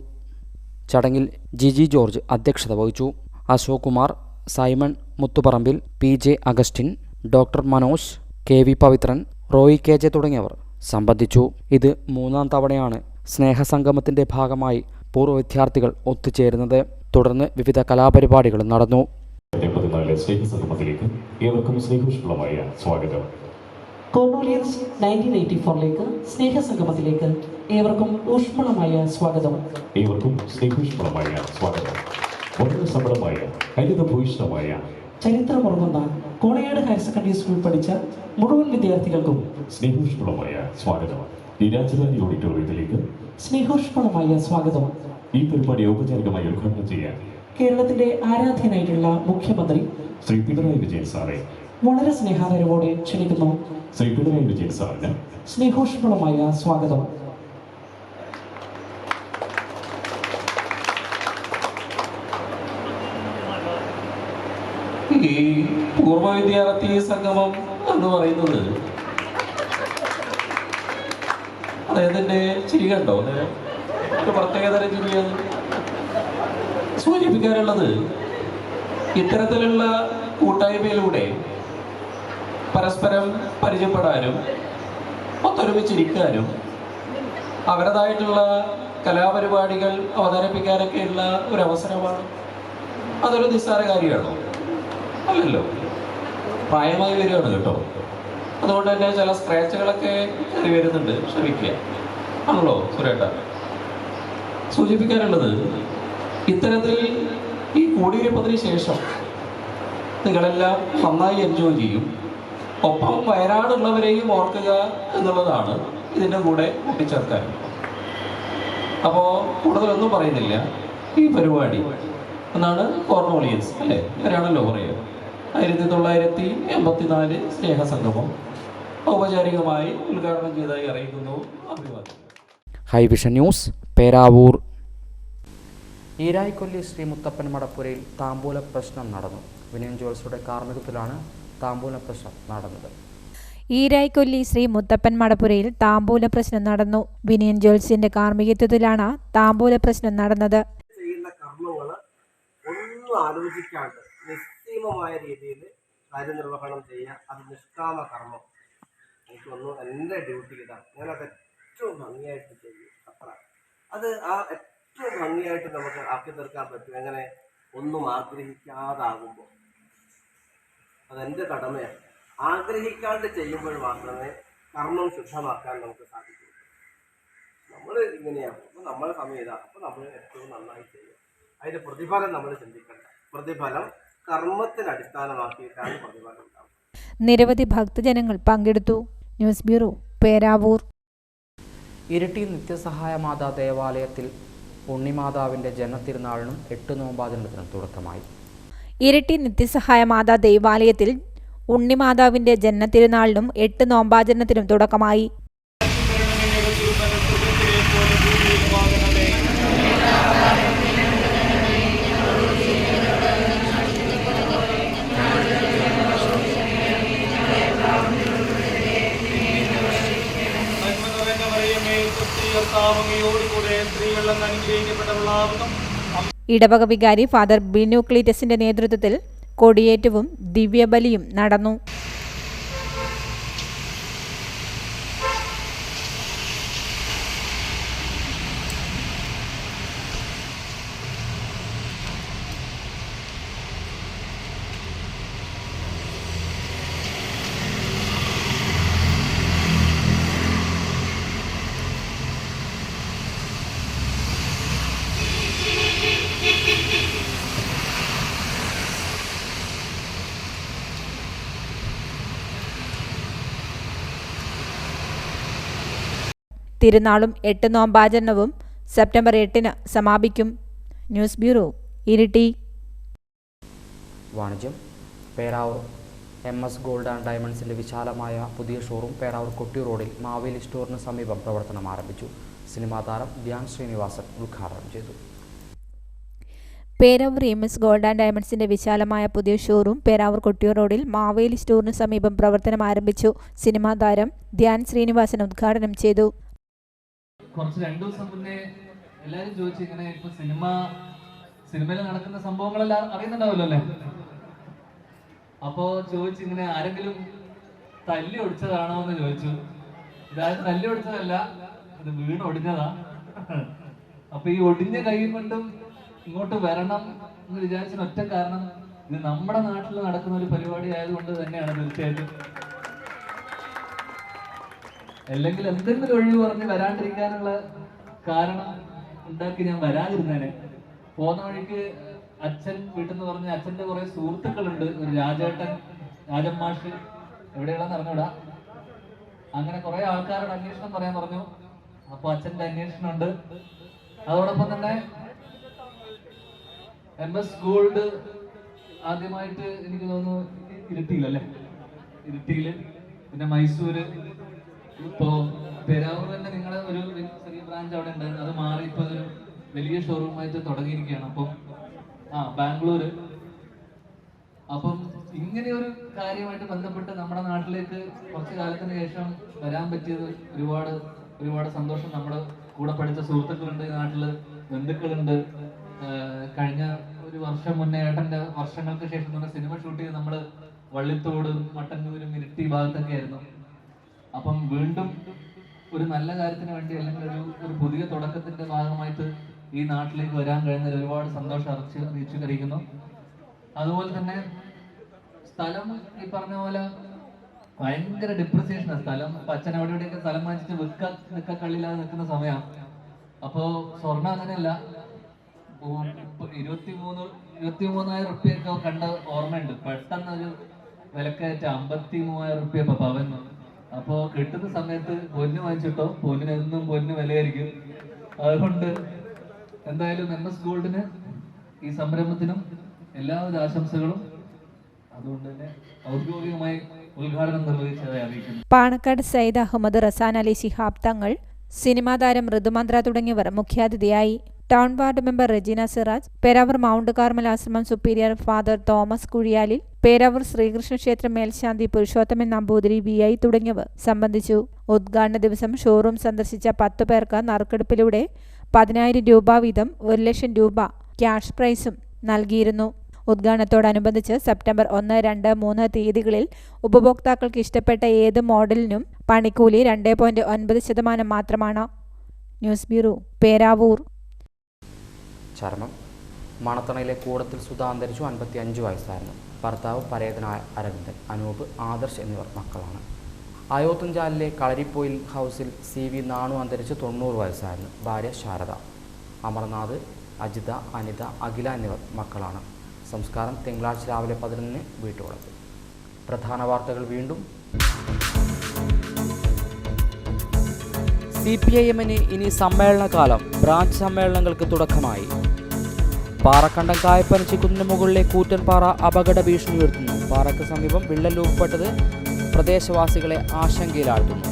ചടങ്ങിൽ ജിജി ജോർജ് അധ്യക്ഷത വഹിച്ചു. Ashok Kumar, Simon Muthuparambil, PJ Augustine, doctor Manoj, KV Pavithran, Roy KJ തുടങ്ങിയവർ സംബന്ധിച്ചു. ഇത് 3ാം തവണയാണ് സ്നേഹസംഗമത്തിന്റെ ഭാഗമായി പൂർവ്വ വിദ്യാർത്ഥികൾ ഒത്തുചേരുന്നത്. തുടർന്ന് വിവിധ കലാപരിപാടികളും നടന്നു. സ്നേഹസംഗമത്തിലേക്ക് ഏവർക്കും സ്നേഹപുഷ്പമായ സ്വാഗതം. കോർണോലിയൻസ് 1984 സ്നേഹസംഗമത്തിലേക്ക് ഏവർക്കും ഊഷ്മളമായ സ്വാഗതം. ഏവർക്കും സ്നേഹപുഷ്പമായ സ്വാഗതം. വളരെ സമ്പന്നമായ ഹരിതഭൂയിഷ്ഠമായ ചരിത്രമുറങ്ങുന്ന കോളയാട് ഹയർ സെക്കൻഡറി സ്കൂളിൽ പഠിച്ച മുഴുവൻ വിദ്യാർത്ഥികൾക്കും സ്നേഹപുഷ്പമായ സ്വാഗതം. ഈ രാജധാനി ഓഡിറ്റോറിയത്തിലേക്ക് സ്നേഹോഷ്മളമായ സ്വാഗതം. ഈ പരിപാടി ഔപചാരികമായി ഉദ്ഘാടനം ചെയ്യാൻ കേരളത്തിന്റെ ആരാധ്യനായിട്ടുള്ള മുഖ്യമന്ത്രി ശ്രീ പിണറായി വിജയൻ സാറെ വളരെ സ്നേഹാദരവോടെ ക്ഷണിക്കുന്നു. ശ്രീ പിണറായി വിജയൻ സാറിന് സ്നേഹോഷ്മളമായ സ്വാഗതം. ഈ പൂർവ്വ വിദ്യാർത്ഥി സംഗമം എന്ന് പറയുന്നത് അദ്ദേഹത്തിന്റെ ചിരി കണ്ടോ? ഒരു പ്രത്യേകതരം ചിരിയാണ് സൂചിപ്പിക്കാറുള്ളത്. ഇത്തരത്തിലുള്ള കൂട്ടായ്മയിലൂടെ പരസ്പരം പരിചയപ്പെടാനും ഒത്തൊരുമിച്ചിരിക്കാനും അവരുടേതായിട്ടുള്ള കലാപരിപാടികൾ അവതരിപ്പിക്കാനൊക്കെയുള്ള ഒരു അവസരമാണ്. അതൊരു നിസ്സാര കാര്യമാണോ? അല്ലല്ലോ. പ്രായമായി വരികയാണ് കേട്ടോ. അതുകൊണ്ട് തന്നെ ചില സ്ക്രാച്ചുകളൊക്കെ കയറി വരുന്നുണ്ട്, ക്ഷമിക്കുക. ആണല്ലോ സുരേട്ട? സൂചിപ്പിക്കാനുള്ളത് ഇത്തരത്തിൽ ഈ കൂടിയിരിപ്പതിന് ശേഷം നിങ്ങളെല്ലാം നന്നായി എൻജോയ് ചെയ്യും. ഒപ്പം വയനാടുള്ളവരെയും ഓർക്കുക എന്നുള്ളതാണ് ഇതിൻ്റെ കൂടെ കൂട്ടിച്ചേർക്കാൻ. അപ്പോൾ കൂടുതലൊന്നും പറയുന്നില്ല. ഈ പരിപാടി എന്നാണ് കോർണോളിയൻസ് അല്ലേ, ഇവരാണല്ലോ പറയുക. 1984 സ്നേഹസംഗമം ഔപചാരികമായി ഉദ്ഘാടനം ചെയ്തതായി അറിയിക്കുന്നു. അഭിവാദ്യം. ഹൈവിഷൻ ന്യൂസ്, പേരാവൂർ. ഈരായിക്കൊല്ലി ശ്രീ മുത്തപ്പൻ മടപ്പുരയിൽ താമ്പൂല പ്രശ്നം നടന്നു. വിനയൻ ജോൽസുടെ കാർമ്മികത്തിലാണ് താമ്പൂല പ്രശ്നം നടന്നത്. ഈരായിക്കൊല്ലി ശ്രീ മുത്തപ്പൻ മടപ്പുരയിൽ താമ്പൂല പ്രശ്നം നടന്നു. വിനയൻ ജോൽസിന്റെ കാർമ്മികത്വത്തിലാണ് താമ്പൂല പ്രശ്നം നടന്നത്. ചെയ്യുന്ന കർമ്മങ്ങൾ ഒന്നും ആലോചിക്കാണ്ട് നിസ്സീമമായ രീതിയിൽ കാര്യനിർവഹണം ചെയ്യുക, അത് നിഷ്കാമ കർമ്മം. എനിക്കൊന്നും എൻ്റെ ഡ്യൂട്ടി ഇതാണ്, ഞാനത് ഏറ്റവും ഭംഗിയായിട്ട് ചെയ്യും. അത്ര അത് ആ ഏറ്റവും ഭംഗിയായിട്ട് നമുക്ക് ആക്കി തീർക്കാൻ പറ്റും. എങ്ങനെ? ഒന്നും ആഗ്രഹിക്കാതാകുമ്പോൾ അതെൻ്റെ കടമയാണ്. ആഗ്രഹിക്കാണ്ട് ചെയ്യുമ്പോൾ മാത്രമേ കർമ്മം ശുദ്ധമാക്കാൻ നമുക്ക് സാധിക്കൂ. നമ്മൾ ഇങ്ങനെയാണ്, അപ്പോൾ നമ്മളെ സമയം ഇതാണ്, അപ്പോൾ നമ്മൾ ഏറ്റവും നന്നായി ചെയ്യും. അതിൻ്റെ പ്രതിഫലം നമ്മൾ ചിന്തിക്കണ്ട. പ്രതിഫലം കർമ്മത്തിന് അടിസ്ഥാനമാക്കിയിട്ടാണ് പ്രതിഫലം ഉണ്ടാവുക. നിരവധി ഭക്തജനങ്ങൾ പങ്കെടുത്തു. News bureau, Peravoor. ഇരിട്ടി നിത്യസഹായ മാതാ ദേവാലയത്തിൽ ഉണ്ണിമാതാവിൻ്റെ ജന്മത്തിരുനാളിനും 8 നോമ്പാചരണത്തിനും തുടക്കമായി. ഇരിട്ടി നിത്യസഹായ മാതാ ദേവാലയത്തിൽ ഉണ്ണിമാതാവിന്റെ ജന്മത്തിരുനാളിനും 8 നോമ്പാചരണത്തിനും തുടക്കമായി. ഇടവക വികാരി ഫാദർ ബിനു ക്ലീറ്റസിന്റെ നേതൃത്വത്തിൽ കൊടിയേറ്റവും ദിവ്യബലിയും നടന്നു. തിരുനാളും 8 നോമ്പാചരണവും സെപ്റ്റംബർ 8-ന് സമാപിക്കും. News bureau, Iritty. വാണിജ്യം. പേരാവൂർ MS ഗോൾഡ് ആൻഡ് ഡയമണ്ട്സിൻ്റെ വിശാലമായ പുതിയ ഷോറൂം പേരാവൂർ കൊട്ടി റോഡിൽ മാവേലി സ്റ്റോറിന് സമീപം പ്രവർത്തനം ആരംഭിച്ചു. സിനിമാ താരം ധ്യാൻ ശ്രീനിവാസൻ ഉദ്ഘാടനം ചെയ്തു. പേരാവൂർ MS ഗോൾഡ് ആൻഡ് ഡയമണ്ട്സിന്റെ വിശാലമായ പുതിയ ഷോറൂം പേരാവൂർ കൊട്ടിയൂർ റോഡിൽ മാവേലി സ്റ്റോറിന് സമീപം പ്രവർത്തനം ആരംഭിച്ചു. സിനിമാ താരം ധ്യാൻ ശ്രീനിവാസൻ ഉദ്ഘാടനം ചെയ്തു. കുറച്ച് 2 ദിവസം മുന്നേ എല്ലാവരും ചോദിച്ചു, ഇങ്ങനെ ഇപ്പൊ സിനിമയിൽ നടക്കുന്ന സംഭവങ്ങളെല്ലാം അറിയുന്നുണ്ടാവല്ലോ അല്ലേ? അപ്പോ ചോദിച്ചു, ഇങ്ങനെ ആരെങ്കിലും തല്ലി ഒടിച്ചതാണോ എന്ന് ചോദിച്ചു. ഇതായത് തല്ലി ഒടിച്ചതല്ല, ഇത് വീണൊടിഞ്ഞതാ. അപ്പൊ ഈ ഒടിഞ്ഞ കൈ കൊണ്ടും ഇങ്ങോട്ട് വരണം എന്ന് വിചാരിച്ച ഒറ്റ കാരണം, ഇത് നമ്മുടെ നാട്ടിൽ നടക്കുന്ന ഒരു പരിപാടി ആയതുകൊണ്ട് തന്നെയാണ്. തീർച്ചയായിട്ടും അല്ലെങ്കിൽ എന്തെങ്കിലും ഒഴിവ് പറഞ്ഞ് വരാണ്ടിരിക്കാനുള്ള കാരണം ഉണ്ടാക്കി ഞാൻ വരാതിരുന്നേനെ. പോകുന്ന വഴിക്ക് അച്ഛൻ വീട്ടിൽ നിന്ന് പറഞ്ഞ് അച്ഛൻ്റെ കുറെ സുഹൃത്തുക്കളുണ്ട്, ഒരു രാജേട്ടൻ, രാജമാഷ്, എവിടെയാണെന്ന് അറിഞ്ഞൂടാ. അങ്ങനെ കുറെ ആൾക്കാരുടെ അന്വേഷണം പറയാൻ പറഞ്ഞു. അപ്പൊ അച്ഛൻ്റെ അന്വേഷണം ഉണ്ട്. അതോടൊപ്പം തന്നെ MS ഗോൾഡ് ആദ്യമായിട്ട് എനിക്ക് തോന്നുന്നു ഇരിട്ടിയിലല്ലേ, ഇരിട്ടിയില്, പിന്നെ മൈസൂര്, ഇപ്പോ പേരാവൂർ തന്നെ നിങ്ങളെ ഒരു ചെറിയ ബ്രാഞ്ച് അവിടെ ഉണ്ടായിരുന്നു. അത് മാറി ഇപ്പൊ ഒരു വലിയ ഷോറൂമായിട്ട് തുടങ്ങിയിരിക്കുകയാണ്. അപ്പം ബാംഗ്ലൂര്. അപ്പം ഇങ്ങനെ ഒരു കാര്യമായിട്ട് ബന്ധപ്പെട്ട് നമ്മുടെ നാട്ടിലേക്ക് കുറച്ച് കാലത്തിന് ശേഷം വരാൻ പറ്റിയത് ഒരുപാട് സന്തോഷം. നമ്മുടെ കൂടെ പഠിച്ച സുഹൃത്തുക്കളുണ്ട് നാട്ടില്, ബന്ധുക്കളുണ്ട്. കഴിഞ്ഞ ഒരു വർഷം മുന്നേ ഏട്ടന്റെ വർഷങ്ങൾക്ക് ശേഷം നമ്മൾ സിനിമ ഷൂട്ട് ചെയ്ത് നമ്മള് വള്ളിത്തോടും മട്ടന്നൂരും ഇരിട്ടി ഭാഗത്തൊക്കെ ആയിരുന്നു. അപ്പം വീണ്ടും ഒരു നല്ല കാര്യത്തിന് വേണ്ടി അല്ലെങ്കിൽ ഒരു പുതിയ തുടക്കത്തിന്റെ ഭാഗമായിട്ട് ഈ നാട്ടിലേക്ക് വരാൻ കഴിയുന്നതിൽ ഒരുപാട് സന്തോഷം അറിയിച്ചു കഴിക്കുന്നു. അതുപോലെ തന്നെ സ്ഥലം ഈ പറഞ്ഞ പോലെ ഭയങ്കര ഡിപ്രിസിയേഷനാണ് സ്ഥലം. അപ്പൊ അച്ഛൻ അവിടെ ഇവിടെയൊക്കെ സ്ഥലം വാങ്ങിച്ചിട്ട് നിൽക്കള്ളില്ലാതെ നിൽക്കുന്ന സമയമാണ്. അപ്പോ സ്വർണ്ണം അങ്ങനെയല്ല, 23,000 റുപ്യൊക്കെ കണ്ട ഓർമ്മയുണ്ട്. പെട്ടെന്ന് ഒരു വിലക്കയറ്റ 53,000 റുപ്യ ഇപ്പൊ പവൻ. അപ്പോൾ കിട്ടുന്ന സമയത്ത് പൊന്ന് വാങ്ങിച്ചിട്ടോ, പൊന്നിന് എന്നും പൊന്ന് വിലയായിരിക്കും. അതുകൊണ്ട് എന്തായാലും MS ഗോൾഡിന് ഈ സംരംഭത്തിനും എല്ലാവിധ ആശംസകളും. അതുകൊണ്ട് തന്നെ ഔദ്യോഗികമായി ഉദ്ഘാടനം നിർവഹിച്ചതായി അറിയിക്കുന്നു. പാണക്കാട് സയ്യിദ് അഹമ്മദ് റസാൻ അലി ശിഹാബ് തങ്ങൾ, സിനിമാ താരം ഋതുമന്ത്ര തുടങ്ങിയവർ മുഖ്യാതിഥിയായി. Town ward member Regina Siraj, Peravoor mount Carmel ആശ്രമം superior father Thomas Kuzhiyalil, Peravoor Sreekrishna ക്ഷേത്രം മേൽശാന്തി പുരുഷോത്തമൻ നമ്പൂതിരി VI തുടങ്ങിയവർ സംബന്ധിച്ചു. ഉദ്ഘാടന ദിവസം ഷോറൂം സന്ദർശിച്ച 10 പേർക്ക് നറുക്കെടുപ്പിലൂടെ 10,000 രൂപ വീതം 1,00,000 രൂപ ക്യാഷ് പ്രൈസും നൽകിയിരുന്നു. ഉദ്ഘാടനത്തോടനുബന്ധിച്ച് സെപ്റ്റംബർ 1, 2, 3 തീയതികളിൽ ഉപഭോക്താക്കൾക്ക് ഇഷ്ടപ്പെട്ട ഏത് മോഡലിനും പണിക്കൂലി 2.9% മാത്രമാണ്. News bureau, Peravoor. ചർമ്മം. മണത്തണയിലെ കൂടത്തിൽ സുധ അന്തരിച്ചു. 55 വയസ്സായിരുന്നു. ഭർത്താവ് പരേതനായ അരവിന്ദൻ, അനൂപ്, ആദർശ് എന്നിവർ മക്കളാണ്. അയോത്തുംചാലിലെ കളരിപ്പോയിൽ ഹൗസിൽ CV നാണു അന്തരിച്ച് 90 വയസ്സായിരുന്നു. ഭാര്യ ശാരദ. അമർനാഥ്, അജിത, അനിത, അഖില എന്നിവർ മക്കളാണ്. സംസ്കാരം തിങ്കളാഴ്ച രാവിലെ 11-ന് വീട്ടുവളപ്പിൽ. പ്രധാന വാർത്തകൾ വീണ്ടും. CPIM-ന് ഇനി സമ്മേളനകാലം. ബ്രാഞ്ച് സമ്മേളനങ്ങൾക്ക് തുടക്കമായി. പാറക്കണ്ടം കായപ്പനച്ചി കുന്നിന് മുകളിലെ കൂറ്റൻ പാറ അപകട ഭീഷണി ഉയർത്തുന്നു. പാറയ്ക്ക് സമീപം വിള്ളൽ രൂപപ്പെട്ടത് പ്രദേശവാസികളെ ആശങ്കയിലാഴ്ത്തുന്നു.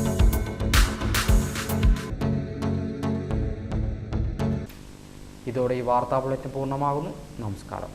ഇതോടെ ഈ വാർത്താ ബുള്ളറ്റിൻ പൂർണ്ണമാകുന്നു. നമസ്കാരം.